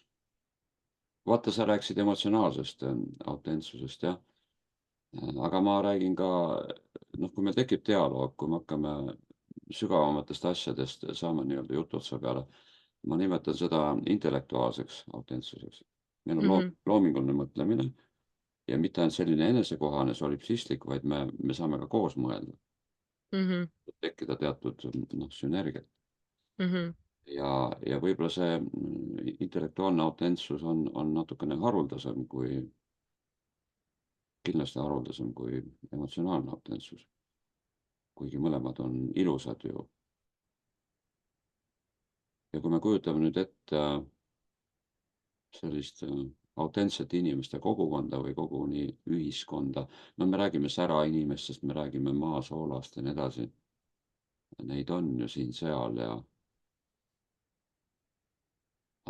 Vaata, sa rääkisid emotsionaalsest autentsusest, jah. Aga ma räägin ka, noh, kui meil tekib dialoog, kui me hakkame sügavamatest asjadest saama nii-öelda jutuotsa peale, ma nimetan seda intellektuaalseks autentsuseks. Meil on loominguline mõtlemine ja mitte ainult selline enesekohane, solipsistlik, vaid me saame ka koos mõelda. Tekkida teatud sünergiat. Ja võib-olla see intellektuaalne autentsus on natukene haruldasem kindlasti haruldasem kui emotsionaalne autentsus. Kuigi mõlemad on ilusad ju. Ja kui me kujutame nüüd ette sellist autentsete inimeste kogukonda või koguni ühiskonda, no me räägime särainimestest, me räägime maasoolast ja nii edasi. Neid on ju siin-seal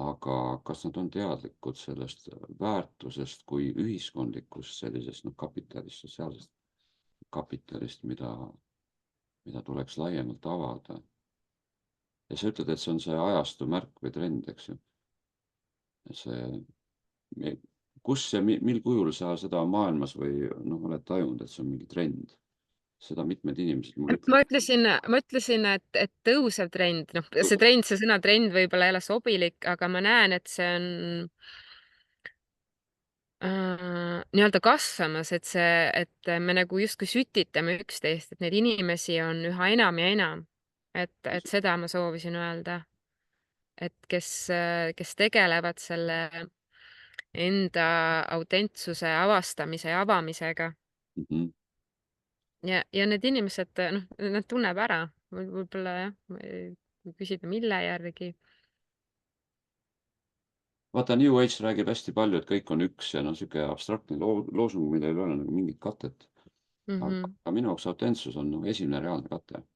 aga kas nad on teadlikud sellest väärtusest kui ühiskondlikust sellisest kapitalist, sotsiaalsest kapitalist, mida tuleks laiemalt avada? Ja sa ütled, et see on see ajastu märk või trend, eks ju. Kus ja mil kujul sa seda maailmas või oled tajunud, et see on mingi trend? Seda mitmed inimesed mulle ma ütlesin, et tõusev trend, noh, see sõna trend võib-olla ei ole sobilik, aga ma näen, et see on nii-öelda kasvamas, et me nagu justkui sütitame üksteist, et neid inimesi on üha enam ja enam. Et seda ma soovisin öelda. Et kes tegelevad selle enda autentsuse avastamise ja avamisega. Ja need inimesed, noh, nad tunneb ära. Võib-olla jah, kui küsida, mille järgi. Vaata, New Age räägib hästi palju, et kõik on üks ja sihuke abstraktne loosung, millel ei ole nagu mingit katet. Aga minu jaoks autentsus on esimene reaalne kate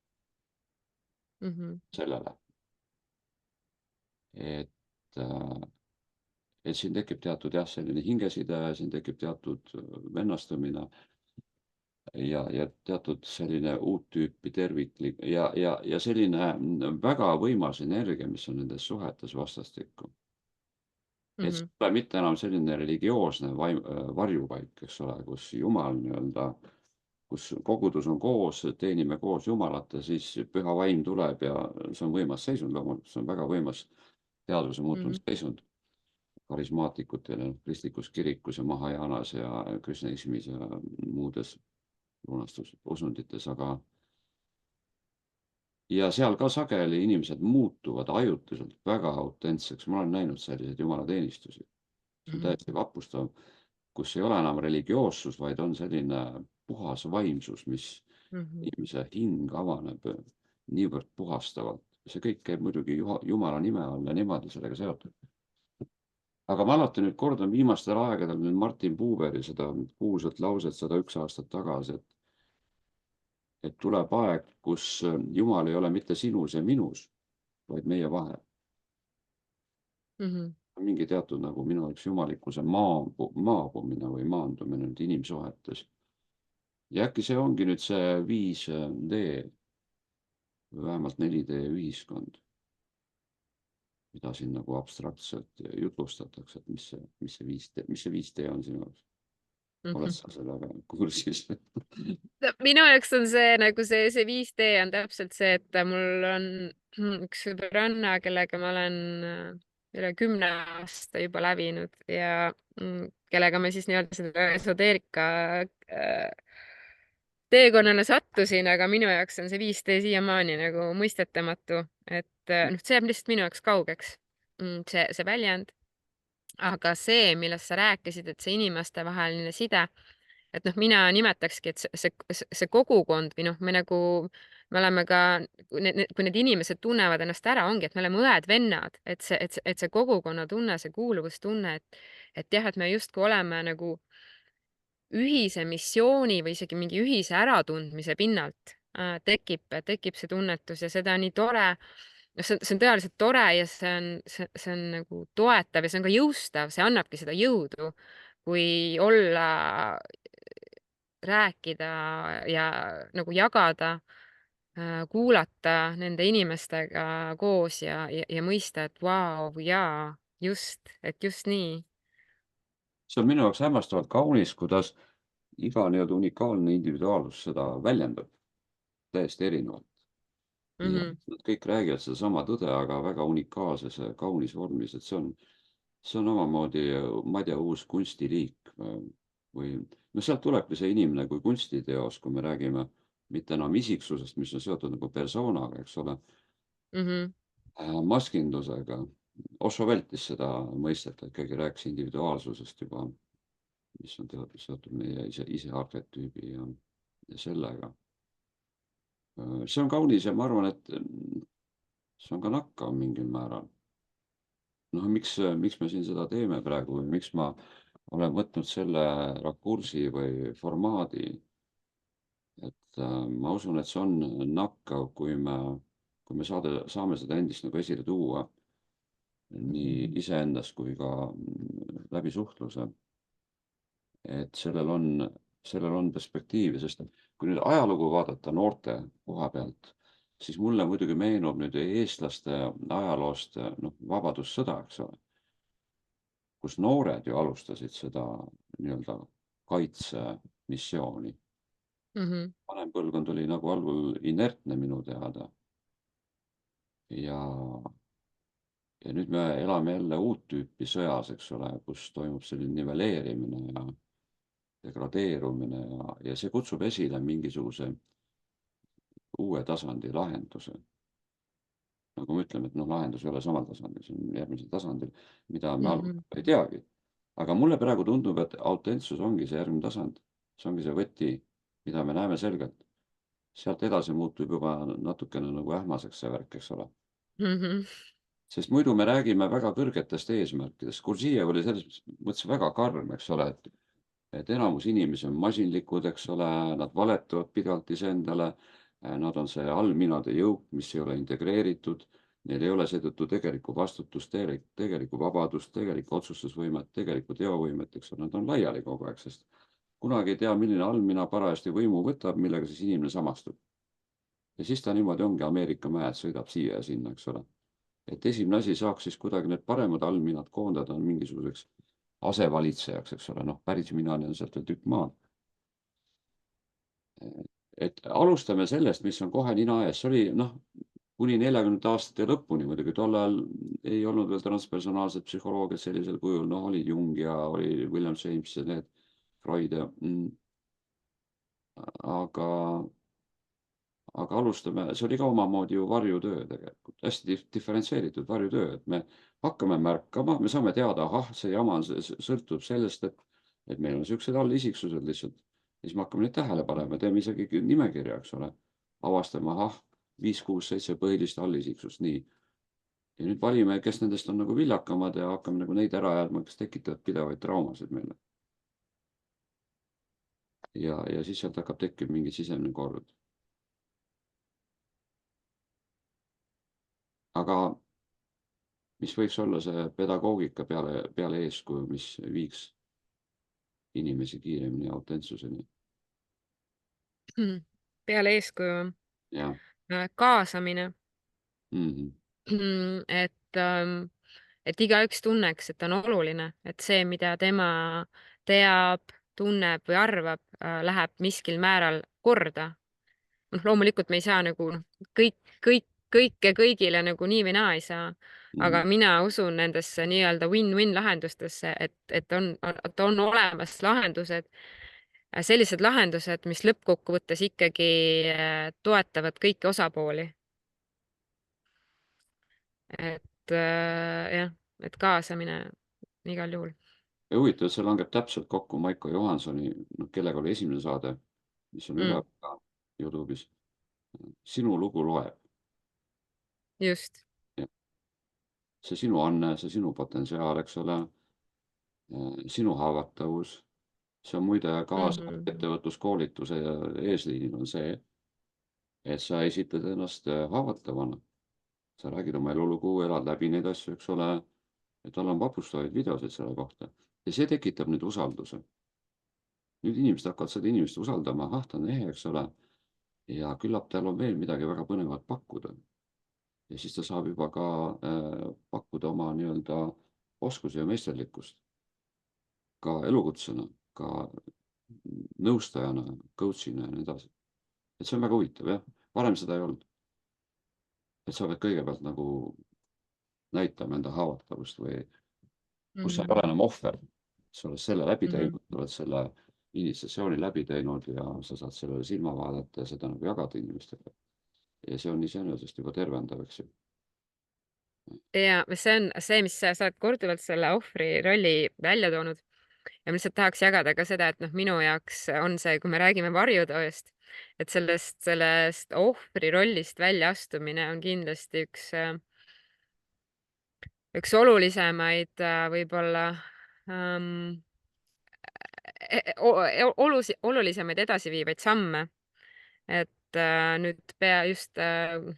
sellele. Et siin tekib teatud selline hingeside, siin tekib teatud vennastumine ja teatud selline uut tüüpi terviklik ja selline väga võimas energia, mis on nendes suhetes vastastikku. Et see pole mitte enam selline religioosne varjupaik, eks ole, kus Jumal kus kogudus on koos, teenime koos Jumalat ja siis püha vaim tuleb ja see on võimas seisund loomulikult, see on väga võimas teadvuse muutunud seisund karismaatikutel ja kristlikus kirikus ja Mahajaanas ja kristnanismis ja muudes lunastususundites, aga ja seal ka sageli inimesed muutuvad ajutiselt väga autentseks. Ma olen näinud selliseid jumalateenistusi. See on Mhm. täiesti vapustav, kus ei ole enam religioossus, vaid on selline puhas vaimsus, mis Mhm. inimese hing avaneb niivõrd puhastavalt. See kõik käib muidugi Jumala nime all ja niimoodi sellega seotud. Aga ma alati nüüd kordan viimastel aegadel nüüd Martin Buuberi seda kuulsat lauset 101 aastat tagasi, et tuleb aeg, kus Jumal ei ole mitte sinus ja minus, vaid meie vahel. Mhm. Mingi teatud nagu minu jaoks jumalikkuse maabumine või maandumine nüüd inimsuhetes. Ja äkki see ongi nüüd see 5D või vähemalt 4D ühiskond, mida siin nagu abstraktselt jutlustatakse, et mis see 5D, mis see 5D on sinu jaoks? Oled Mhm. sa sellega kursis? No minu jaoks on see nagu see 5D on täpselt see, et mul on üks sõbranna, kellega ma olen üle 10 aasta juba läbinud ja kellega ma siis nii-öelda seda esoteerika teekonnale sattusin, aga minu jaoks on see 5D siiamaani nagu mõistetamatu, et noh, see jääb lihtsalt minu jaoks kaugeks. See väljend, aga see, millest sa rääkisid, et see inimestevaheline side, et noh, mina nimetakski, et see kogukond või noh, me oleme ka, kui need inimesed tunnevad ennast ära, ongi, et me oleme õed-vennad, et see kogukonnatunne, see kuuluvustunne, et jah, et me justkui oleme nagu ühise missiooni või isegi mingi ühise äratundmise pinnalt tekib see tunnetus ja seda on nii tore, noh, see on tõeliselt tore ja see on nagu toetav ja see on ka jõustav, see annabki seda jõudu, kui olla, rääkida ja nagu jagada, kuulata nende inimestega koos ja mõista, et vau, jaa, et just nii. See on minu jaoks hämmastavalt kaunis, kuidas iga nii-öelda unikaalne individuaalsus seda väljendab täiesti erinevalt. Ja Mhm, nad kõik räägivad sedasama tõde, aga väga unikaalses ja kaunis vormis, et see on omamoodi, ma ei tea, uus kunstiliik või no sealt tulebki see inimene kui kunstiteos, kui me räägime mitte enam isiksusest, mis on seotud nagu persoonaga, eks ole, mhm, maskindusega. Osho vältis seda mõistet, ta ikkagi rääkis individuaalsusest juba, mis on seotud meie ise arhetüübi ja sellega. See on kaunis ja ma arvan, et see on ka nakkav mingil määral. Noh, miks me siin seda teeme praegu või miks ma olen võtnud selle rakursi või formaadi, et ma usun, et see on nakkav, kui me saame seda endist nagu esile tuua nii iseendas kui ka läbi suhtluse. Et sellel on perspektiivi, sest kui nüüd ajalugu vaadata noorte koha pealt, siis mulle muidugi meenub nüüd eestlaste ajaloost, noh, vabadussõda, eks ole, kus noored ju alustasid seda nii-öelda kaitsemissiooni. mhm, Vanem põlvkond oli nagu algul inertne minu teada ja ja nüüd me elame jälle uut tüüpi sõjas, eks ole, kus toimub selline niveleerimine ja degradeerumine ja see kutsub esile mingisuguse uue tasandi lahenduse. Nagu me ütleme, et noh, lahendus ei ole samal tasandil, see on järgmisel tasandil, mida me mhm, algul ei teagi. Aga mulle praegu tundub, et autentsus ongi see järgmine tasand. See ongi see võti, mida me näeme selgelt. Sealt edasi muutub juba natukene nagu ähmaseks see värk, eks ole. mhm, Sest muidu me räägime väga kõrgetest eesmärkidest. Gurdjiev oli selles mõttes väga karm, eks ole, et enamus inimesi on masinlikud, eks ole, nad valetavad pidevalt iseendale, nad on see allminade jõuk, mis ei ole integreeritud, neil ei ole seetõttu tegelikku vastutust, tegelikku vabadust, tegelikku otsustusvõimet, tegelikku teovõimet, eks ole, nad on laiali kogu aeg, sest kunagi ei tea, milline allmina parajasti võimu võtab, millega siis inimene samastub. Ja siis ta niimoodi ongi Ameerika mäed, sõidab siia ja sinna, eks ole. Et esimene asi saaks siis kuidagi need paremad allminad koondada mingisuguseks asevalitsejaks, eks ole, noh, päris minani on sealt veel tükk maad. Et alustame sellest, mis on kohe nina ees, see oli noh, kuni 40 aastate lõpuni muidugi, tol ajal ei olnud veel transpersonaalset psühholoogiat sellisel kujul, noh, oli Jung ja oli William James ja need, Freud ja aga, aga alustame, see oli ka omamoodi ju varjutöö tegelikult, hästi diferentseeritud varjutöö, et me hakkame märkama, me saame teada, ahah, see jama sõltub sellest, et meil on niisugused allisiksused lihtsalt. Ja siis me hakkame neid tähele panema, teeme isegi nimekirja, eks ole. Avastame, ahah, 5, 6, 7 põhilist allisiksust, nii. Ja nüüd valime, kes nendest on nagu viljakamad ja hakkame nagu neid ära jäädma, kes tekitavad pidevaid traumasid meile. Ja siis sealt hakkab tekkima mingi sisemine kord. Aga mis võiks olla see pedagoogika peale eeskuju, mis viiks inimesi kiiremini autentsuseni? Peale eeskuju Ja. kaasamine, et igaüks tunneks, et ta on oluline, et see, mida tema teab, tunneb või arvab, läheb miskil määral korda. Loomulikult me ei saa nagu kõike kõigile nagu nii või naa ei saa, aga mina usun nendesse nii-öelda win-win lahendustesse, et on olemas lahendused, sellised lahendused, mis lõppkokkuvõttes ikkagi toetavad kõiki osapooli. Et jah, et kaasamine igal juhul. Ja huvitav, see langeb täpselt kokku Maiko Johansoni, kellega oli esimene saade, mis on üleval ka YouTube'is. Sinu lugu loeb. Just. Ja. See sinu anne, see sinu potentsiaal, eks ole, sinu haavatavus. See on muide kaasa ettevõtluskoolituse eesliinil on see, et sa esitad ennast haavatavana. Sa räägid oma elulugu, elad läbi neid asju, eks ole, ja tal on vapustavaid videosid selle kohta. Ja see tekitab nüüd usalduse. Nüüd inimesed hakkavad seda inimest usaldama, ahah, ta on ehe, eks ole, ja küllap tal on veel midagi väga põnevat pakkuda. Ja siis ta saab juba ka pakkuda oma nii-öelda oskusi ja meisterlikkust. Ka elukutsena, ka nõustajana, coach'ina ja nii edasi. Et see on väga huvitav, jah. Varem seda ei olnud. Et sa pead kõigepealt nagu näitama enda haavatavust või kus sa ei ole enam ohver. Sa oled selle läbi teinud, oled selle initsiatsiooni läbi teinud ja sa saad sellele silma vaadata ja seda nagu jagada inimestega. Ja see on iseenesest juba tervendav, eks ju. Ja see on see, mis sa oled korduvalt selle ohvri rolli välja toonud. Ja ma lihtsalt tahaks jagada ka seda, et minu jaoks on see, kui me räägime varjutööst, et sellest ohvri rollist väljaastumine on kindlasti üks olulisemaid võib-olla olulisemaid edasiviivaid samme. Et nüüd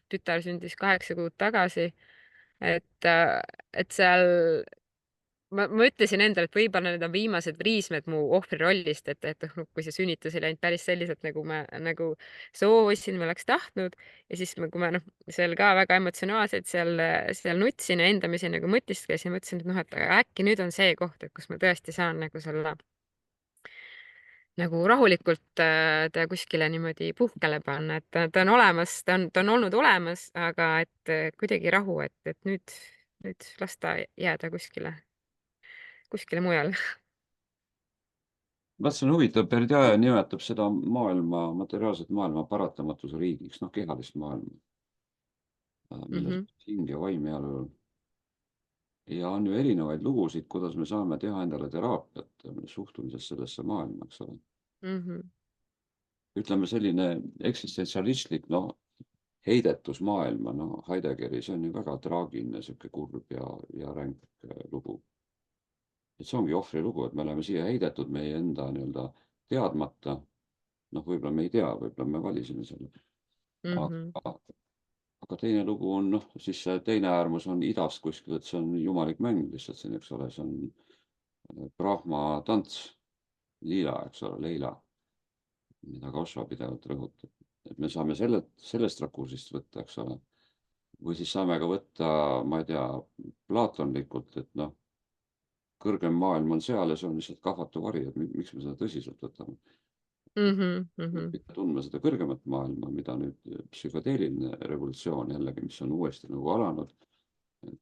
tütar sündis 8 kuud tagasi, et seal ma ütlesin endale, et võib-olla need on viimased riismed mu ohvri rollist, et kui see sünnitus ei läinud päris selliselt, nagu ma soovisin või oleks tahtnud ja siis kui ma seal ka väga emotsionaalselt seal nutsin ja endamisi nagu mõtisklesin, mõtlesin, et et äkki nüüd on see koht, et kus ma tõesti saan nagu selle nagu rahulikult ta kuskile niimoodi puhkele panna, et ta on olemas, ta on olnud olemas, aga et kuidagi rahu, et nüüd las ta jääda kuskile mujale. Vaat see on huvitav, Berdjajev nimetab seda materiaalset maailma paratamatuse riigiks, kehalist maailma, milles hing ja vaim heal. Ja on ju erinevaid lugusid, kuidas me saame teha endale teraapiat suhtumises sellesse maailma, eks ole. Ütleme selline eksistentsialistlik, heidetus maailma, Heideggeri, see on ju väga traagiline, sihuke kurb ja ränk lugu. Et see ongi ohvri lugu, et me oleme siia heidetud meie enda nii-öelda teadmata. Võib-olla me ei tea, võib-olla me valisime selle. Aga teine lugu on, siis see teine äärmus on idast kuskil, et see on jumalik mäng lihtsalt siin, eks ole, see on Brahma tants, liila, eks ole, leila, mida ka Osho pidevalt rõhutab. Et me saame sellest rakursist võtta, eks ole. Või siis saame ka võtta, ma ei tea, plaatonlikult, et kõrgem maailm on seal ja see on lihtsalt kahvatu vari, et miks me seda tõsiselt võtame. Mitte tundma seda kõrgemat maailma, mida nüüd psühhedeeliline revolutsioon jällegi, mis on uuesti nagu alanud,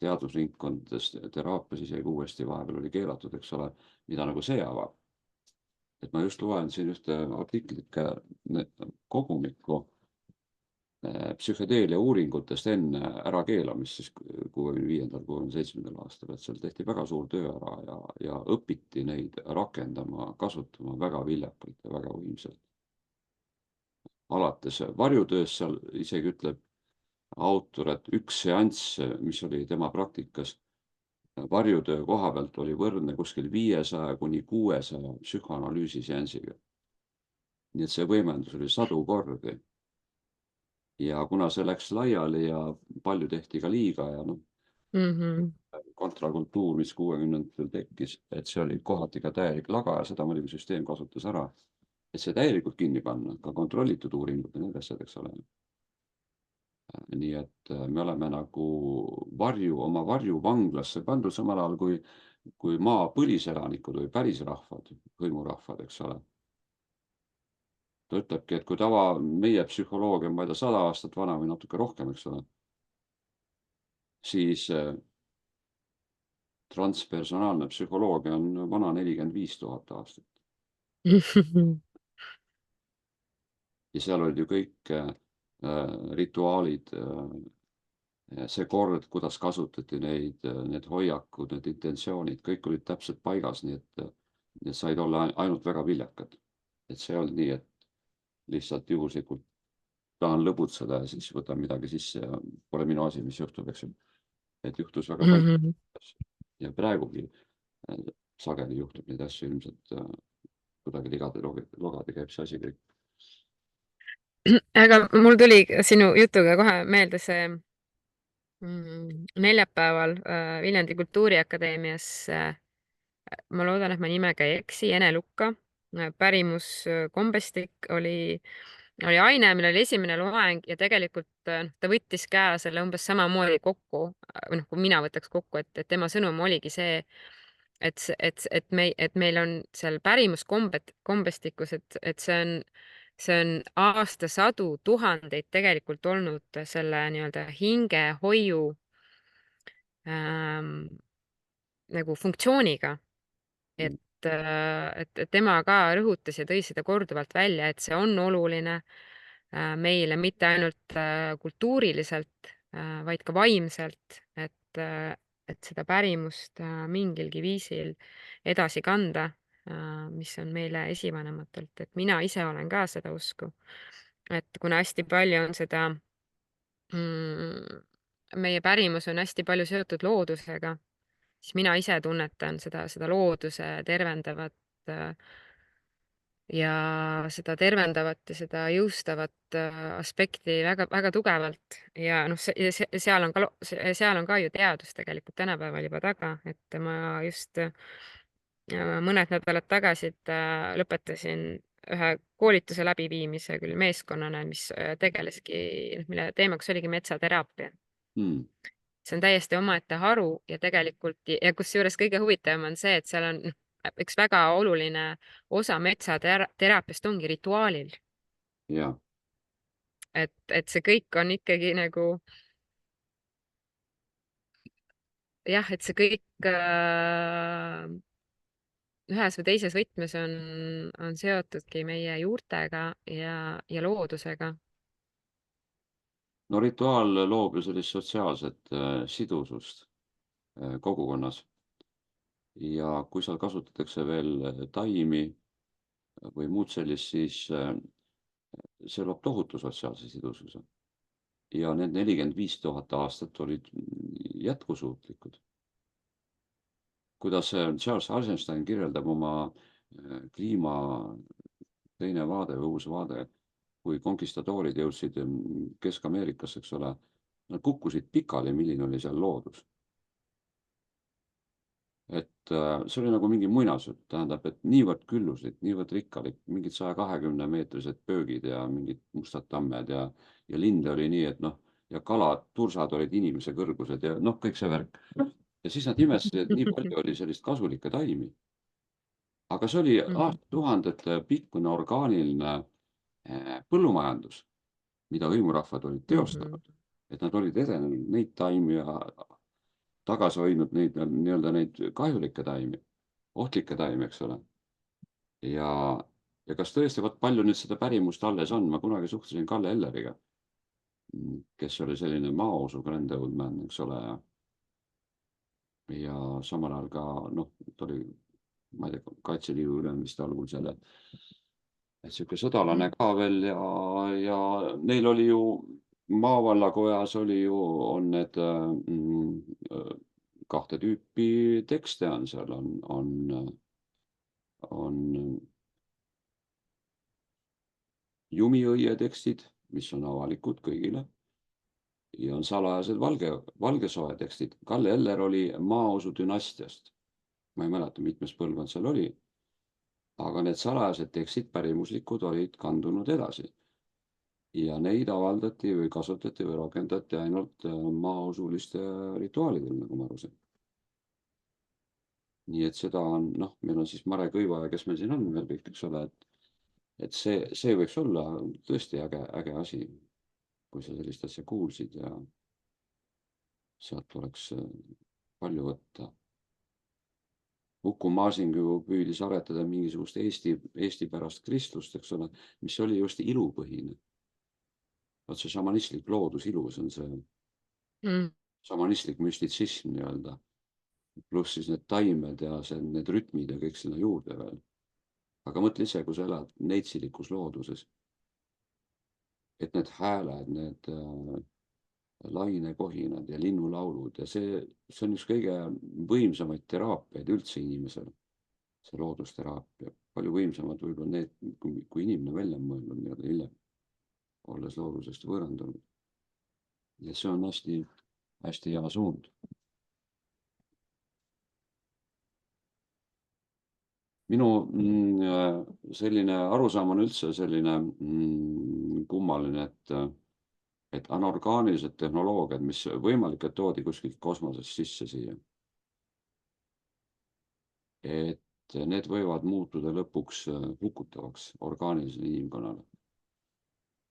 teadusringkondades, teraapias isegi uuesti vahepeal oli keelatud, eks ole, mida nagu see avab. Et ma just loen siin ühte artiklit kogumikku, psühhedeelia uuringutest enne ärakeelamist siis 65., 67. aastal, et seal tehti väga suur töö ära ja õpiti neid rakendama, kasutama väga viljakalt ja väga võimsalt. Alates varjutööst seal isegi ütleb autor, et üks seanss, mis oli tema praktikas varjutöö koha pealt, oli võrdne kuskil 500 kuni 600 psühhoanalüüsi seansiga. Nii et see võimendus oli sadu kordi. Ja kuna see läks laiali ja palju tehti ka liiga ja kontrakultuur, mis 60-ndatel tekkis, et see oli kohati ka täielik laga ja seda muidugi süsteem kasutas ära, et see täielikult kinni panna, ka kontrollitud uuringud ja need asjad, eks ole. Nii et me oleme nagu oma varjuvanglasse pandud samal ajal kui maa põliselanikud või pärisrahvad, hõimurahvad, eks ole. Ta ütlebki, et kui meie psühholoogia on, ma ei tea, 100 aastat vana või natuke rohkem, eks ole, siis transpersonaalne psühholoogia on vana 45 000 aastat. Ja seal olid ju kõik rituaalid, see kord, kuidas kasutati need hoiakud, need intentsioonid, kõik olid täpselt paigas, nii et said olla ainult väga viljakad. Et see ei olnud nii, et lihtsalt juhuslikult tahan lõbutseda ja siis võtan midagi sisse ja pole minu asi, mis juhtub, eks ju. Et juhtus väga palju. Ja praegugi sageli juhtub neid asju ilmselt kuidagi logade käib see asi kõik. Aga mul tuli sinu jutuga kohe meelde see neljapäeval Viljandi Kultuuriakadeemias, ma loodan, et ma nimega ei eksi, Ene Lukka, pärimuskombestik oli aine, millel oli esimene loeng ja tegelikult ta võttis käe selle umbes samamoodi kokku, või kui mina võtaks kokku, et tema sõnum oligi see, et meil on seal pärimuskombestikus, et see on aastasadu, tuhandeid tegelikult olnud selle nii-öelda hingehoiu nagu funktsiooniga. Et tema ka rõhutas ja tõi seda korduvalt välja, et see on oluline meile mitte ainult kultuuriliselt, vaid ka vaimselt, et seda pärimust mingilgi viisil edasi kanda, mis on meile esivanematelt, et mina ise olen ka seda usku. Et kuna hästi palju on seda, meie pärimus on hästi palju seotud loodusega, siis mina ise tunnetan seda looduse tervendavat ja seda jõustavat aspekti väga tugevalt ja seal on ka ju teadus tegelikult tänapäeval juba taga, et ma just mõned nädalad tagasi lõpetasin ühe koolituse läbiviimise küll meeskonnana, mis tegeleski, mille teemaks oligi metsateraapia. See on täiesti omaette haru ja tegelikult, ja kusjuures kõige huvitavam on see, et seal on üks väga oluline osa metsateraapiast ongi rituaalil. Ja. Et see kõik on ikkagi nagu, jah, et see kõik ühes või teises võtmes on seotudki meie juurtega ja loodusega. No rituaal loob ju sellist sotsiaalset sidusust kogukonnas. Ja kui seal kasutatakse veel taimi või muud sellist, siis see loob tohutu sotsiaalse sidususe. Ja need 45 000 aastat olid jätkusuutlikud. Kuidas Charles Eisenstein kirjeldab oma kliima teine vaade või uus vaade, kui konkistadoorid jõudsid Kesk-Ameerikasse, eks ole, nad kukkusid pikali, milline oli seal loodus. Et see oli nagu mingi muinasjutt, tähendab, et niivõrd külluslik, niivõrd rikkalik, mingid 120-meetrised pöögid ja mingid mustad tammed ja linde oli nii, et ja kalad, tursad olid inimese kõrgused ja kõik see värk. Ja siis nad imestasid, et nii palju oli sellist kasulikke taimi. Aga see oli aastatuhandete pikkune orgaaniline põllumajandus, mida hõimurahvad olid teostanud, et nad olid edenenud neid taimi ja tagasi hoidnud neid kahjulikke taimi, ohtlikke taimi, eks ole. Ja kas tõesti, palju nüüd seda pärimust alles on? Ma kunagi suhtlesin Kalle Elleriga. kes oli selline maausu Grand Old Man, eks ole, ja samal ajal ka noh, ta oli, ma ei tea, Kaitseliidu ülem vist algul seal, et sihuke sõdalane ka veel ja neil oli ju maavallakojas oli ju, on need kahte tüüpi tekste on seal, on jumiõie tekstid, mis on avalikud kõigile ja on salajased valgesoe tekstid. Kalle Eller oli maausu dünastiast. Ma ei mäleta, mitmes põlvkond seal oli, aga need salajased tekstid, pärimuslikud, olid kandunud edasi. Ja neid avaldati või kasutati või rakendati ainult maausuliste rituaalidel, nagu ma aru sain. Nii et seda on, noh, meil on siis Mare Kõiva ja kes meil siin on veel kõik, eks ole, et see võiks olla tõesti äge asi, kui sa sellist asja kuulsid ja sealt oleks palju võtta. Uku Masing ju püüdis aretada mingisugust Eesti pärast kristlust, eks ole, mis oli just ilupõhine. Vaat see šamanistlik loodusilu, see on see šamanistlik müstitsism nii-öelda, pluss siis need taimed ja need rütmid ja kõik sinna juurde veel. Aga mõtle ise, kui sa elad neitsilikus looduses, et need hääled, need lainekohinad ja linnulaulud ja see on üks kõige võimsamaid teraapiaid üldse inimesel, see loodusteraapia. Palju võimsamad võib-olla need, kui inimene välja on mõelnud nii-öelda hiljem, olles loodusest võõrandunud. Ja see on hästi, hästi hea suund. Minu selline arusaam on üldse selline kummaline, et anorgaanilised tehnoloogiad, mis võimalik, et toodi kuskilt kosmosest sisse siia, et need võivad muutuda lõpuks hukutavaks orgaanilisele inimkonnale.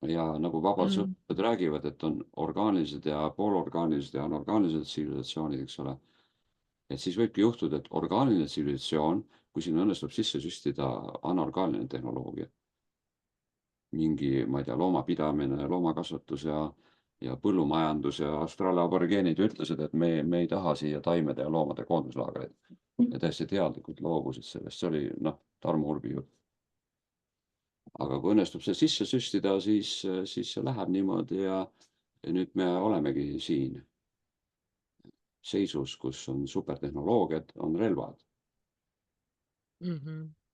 Ja nagu vabadusõppejad räägivad, et on orgaanilised ja poolorgaanilised ja anorgaanilised tsivilisatsioonid, eks ole, et siis võibki juhtuda, et orgaaniline tsivilisatsioon, kui sinna õnnestub sisse süstida anorgaaniline tehnoloogia, mingi, ma ei tea, loomapidamine, loomakasvatus ja põllumajandus ja austraalia-aborigeenid ütlesid, et me ei taha siia taimede ja loomade koonduslaagreid ja täiesti teadlikult loobusid sellest, see oli noh, Tarmo Urbi jutt. Aga kui õnnestub see sisse süstida, siis see läheb niimoodi ja nüüd me olemegi siin seisus, kus on supertehnoloogiad, on relvad.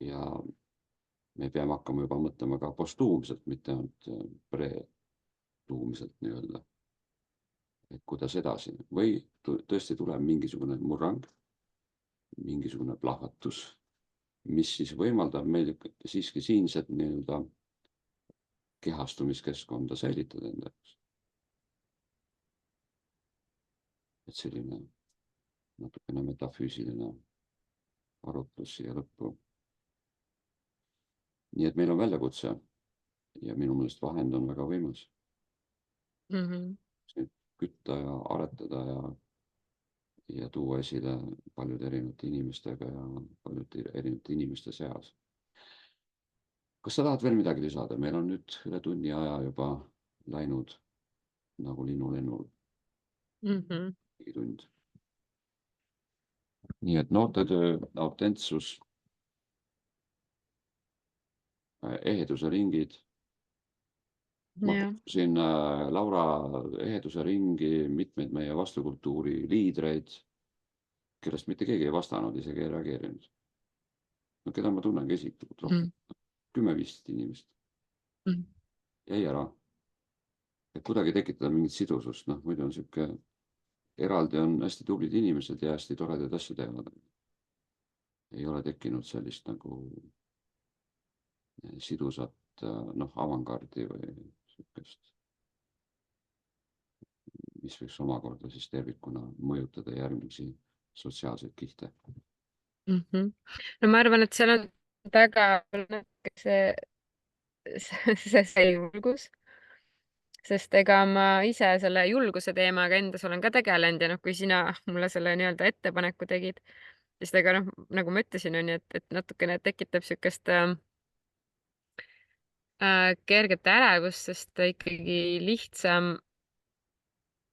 Ja me peame hakkama juba mõtlema ka postuumselt, mitte ainult pretuumselt nii-öelda. Et kuidas edasi või tõesti tuleb mingisugune murrang, mingisugune plahvatus, mis siis võimaldab meil siiski siinset nii-öelda kehastumiskeskkonda säilitada enda jaoks. Et selline natukene metafüüsiline arutlus siia lõppu. Nii et meil on väljakutse ja minu meelest vahend on väga võimas. Kütta ja aretada ja tuua esile paljude erinevate inimestega ja paljude erinevate inimeste seas. Kas sa tahad veel midagi lisada? Meil on nüüd üle tunni aja juba läinud nagu linnulennul. Tund. Nii et noortetöö, autentsus, eheduse ringid. Ma kutsusin Laura eheduse ringi mitmeid meie vastukultuuri liidreid, kellest mitte keegi ei vastanud, isegi ei reageerinud. No keda ma tunnengi isiklikult rohkem. 10-15 inimest. Jäi ära. Et kuidagi tekitada mingit sidusust, noh, muidu on sihuke eraldi on hästi tublid inimesed ja hästi toredaid asju teevad. Ei ole tekkinud sellist nagu sidusat, noh, avangardi või sihukest, mis võiks omakorda siis tervikuna mõjutada järgmisi sotsiaalseid kihte. No ma arvan, et seal on väga see julgus, sest ega ma ise selle julguse teemaga endas olen ka tegelenud ja noh, kui sina mulle selle nii-öelda ettepaneku tegid, siis ega noh, nagu ma ütlesin, on ju, et natukene tekitab sihukest kerget ärevust, sest ikkagi lihtsam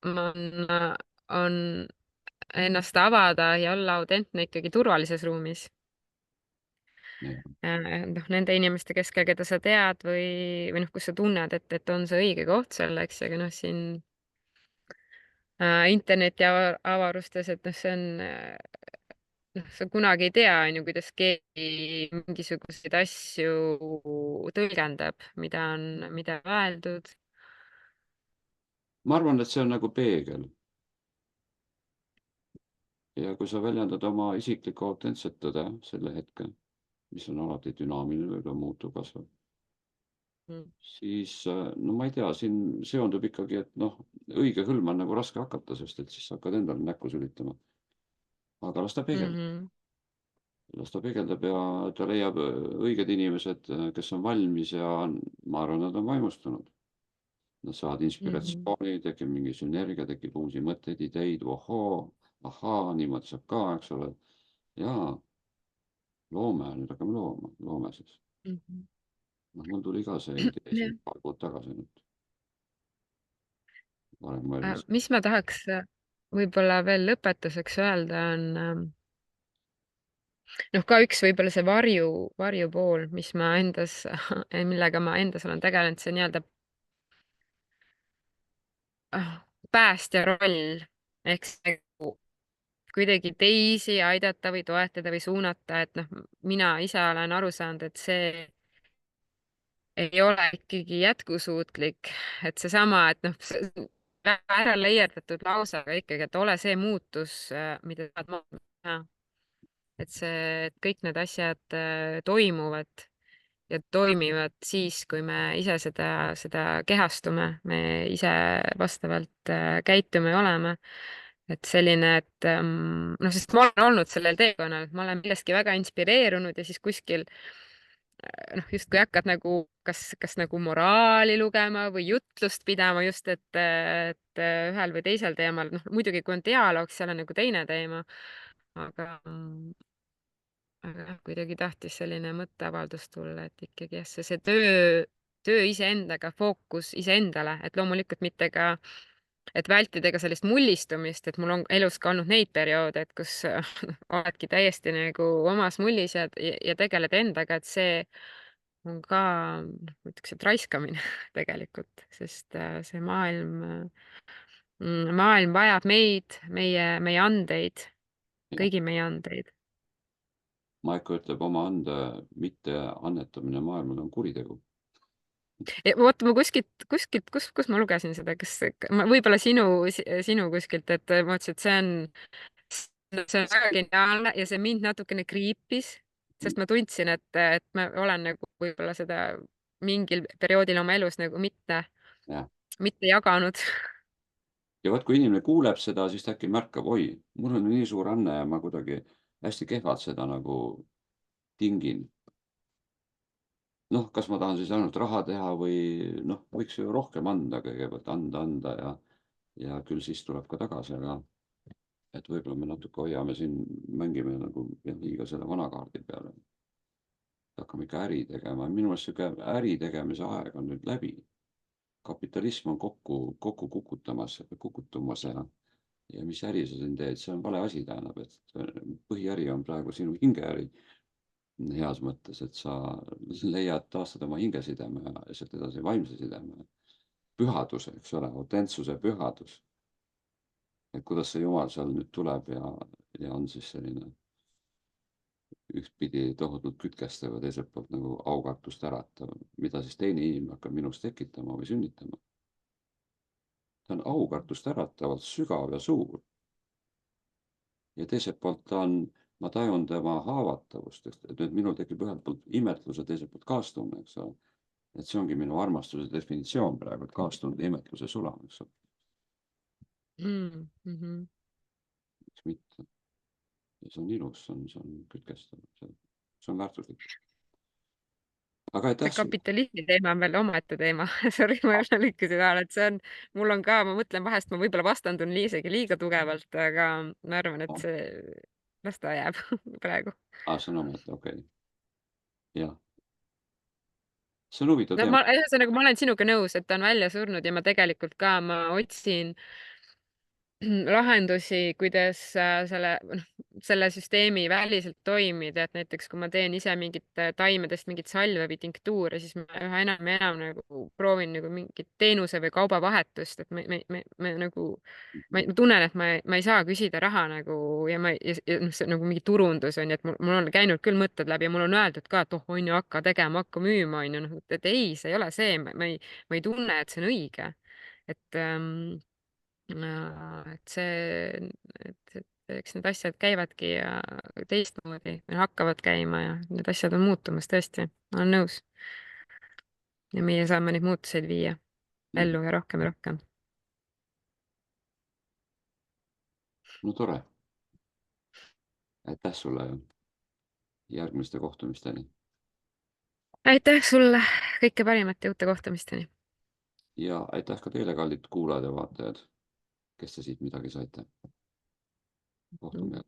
on ennast avada ja olla autentne ikkagi turvalises ruumis. Noh, nende inimeste keskel, keda sa tead või noh, kus sa tunned, et on see õige koht selleks, aga noh, siin interneti avarustes, et noh, see on noh, sa kunagi ei tea, on ju, kuidas keegi mingisuguseid asju tõlgendab, mida öeldud. ma arvan, et see on nagu peegel ja kui sa väljendad oma isiklikku autentset tõde selle hetkel, mis on alati dünaamiline, võib-olla muutub, kasvab, Mm. siis no ma ei tea, siin seondub ikkagi, et noh, õige hõlma on nagu raske hakata, sest et siis sa hakkad endale näkku sülitama. Aga Mhm. las ta peegeldab ja ta leiab õiged inimesed, kes on valmis ja ma arvan, nad on vaimustunud. Nad saavad Mhm. inspiratsiooni, tekib mingi sünergia, tekib uusi mõtteid, ideid, ohoo, ahaa, niimoodi saab ka, eks ole. Jaa, loome, nüüd hakkame looma, loome siis. Mhm. Noh, mul tuli ka see idee Jah. siin paar kuud tagasi nüüd, varem mõeldes. Mis ma tahaks võib-olla veel lõpetuseks öelda, on noh, ka üks võib-olla see varjupool, mis ma endas, millega ma endas olen tegelenud, see nii-öelda päästja roll ehk see nagu kuidagi teisi aidata või toetada või suunata, et noh, mina ise olen aru saanud, et see ei ole ikkagi jätkusuutlik, et seesama, et noh, ära leierdatud lausega ikkagi, et ole see muutus, mida tahad maailmas näha. Et see, et kõik need asjad toimuvad ja toimivad siis, kui me ise seda kehastume, me ise vastavalt käitume ja oleme. Et selline, et noh, sest ma olen olnud sellel teekonnal, ma olen millestki väga inspireerunud ja siis kuskil noh, justkui hakkad nagu kas nagu moraali lugema või jutlust pidama just, et ühel või teisel teemal, noh muidugi, kui on dialoog, seal on nagu teine teema, aga jah, kuidagi tahtis selline mõtteavaldus tulla, et ikkagi jah, see töö iseendaga, fookus iseendale, et loomulikult mitte ka, et vältida ka sellist mullistumist, et mul on elus ka olnud neid perioode, et kus oledki täiesti nagu omas mullis ja tegeled endaga, et see on ka, noh, ma ütleks, et raiskamine tegelikult, sest see maailm vajab meid, meie andeid, Jah, kõigi meie andeid. Maiko ütleb, oma ande mitte annetamine maailmale on kuritegu. Vot ma kus ma lugesin seda, võib-olla sinu kuskilt, et ma mõtlesin, et see on väga geniaalne ja see mind natukene kriipis, Mm, sest ma tundsin, et ma olen nagu võib-olla seda mingil perioodil oma elus nagu jah. mitte jaganud. Ja vot, kui inimene kuuleb seda, siis ta äkki märkab, oi, mul on nii suur anne ja ma kuidagi hästi kehvalt seda nagu tingin. Noh, kas ma tahan siis ainult raha teha või noh, võiks ju rohkem anda kõigepealt, anda ja küll siis tuleb ka tagasi, aga et võib-olla me natuke hoiame siin, mängime nagu jah, liiga selle vana kaardi peale. Hakkame ikka äri tegema. Minu meelest niisugune äri tegemise aeg on nüüd läbi. Kapitalism on kokku kukutumas ja mis äri sa siin teed, see on vale asi, tähendab, et põhiäri on praegu sinu hingeäri heas mõttes, et sa leiad, taastad oma hingesideme ja sealt edasi vaimse sideme, pühaduse, eks ole, autentsuse pühadus. Et kuidas see Jumal seal nüüd tuleb ja on siis selline ühtpidi tohutult kütkestav ja teiselt poolt nagu aukartust äratav, mida siis teine inimene hakkab minus tekitama või sünnitama. Ta on aukartust äratavalt sügav ja suur ja teiselt poolt ma tajun tema haavatavust, et nüüd minul tekib ühelt poolt imetlus ja teiselt poolt kaastunne, eks ole. Et see ongi minu armastuse definitsioon praegu, et kaastunde, imetluse sulamine, eks ole, Mm -hmm. miks mitte. Ja see on ilus, see on kütkestav, see on väärtuslik. Aga See aitäh sulle. kapitalismi teema on veel omaette teema. Sorry, ma jälle lõikasin vahele, et mul on ka, ma mõtlen vahest, ma võib-olla vastandun isegi liiga tugevalt, aga ma arvan, et las ta jääb praegu. See on omaette, okei okay.. jah, see on huvitav No teema. ühesõnaga, ma olen sinuga nõus, et ta on välja surnud ja ma tegelikult ka, ma otsin lahendusi, kuidas selle süsteemi väliselt toimida, et näiteks kui ma teen ise mingit taimedest mingit salve või tinktuuri, siis ma üha enam ja enam nagu proovin nagu mingit teenuse või kaubavahetust, et me nagu ma tunnen, et ma ei saa küsida raha nagu ja noh, see nagu mingi turundus on ju, et mul on käinud küll mõtted läbi ja mul on öeldud ka, et oh, on ju, hakka tegema, hakka müüma, on ju, noh, et ei, see ei ole see, ma ei tunne, et see on õige. et et see, et eks need asjad käivadki ja teistmoodi või hakkavad käima ja need asjad on muutumas tõesti, ma olen nõus. Ja meie saame neid muutuseid viia ellu ja rohkem ja rohkem. No tore. Aitäh sulle. Järgmiste kohtumisteni. aitäh sulle, kõike parimat ja uute kohtumisteni. Ja aitäh ka teile, kallid kuulajad ja vaatajad, kes te siit midagi saite. Kohtume.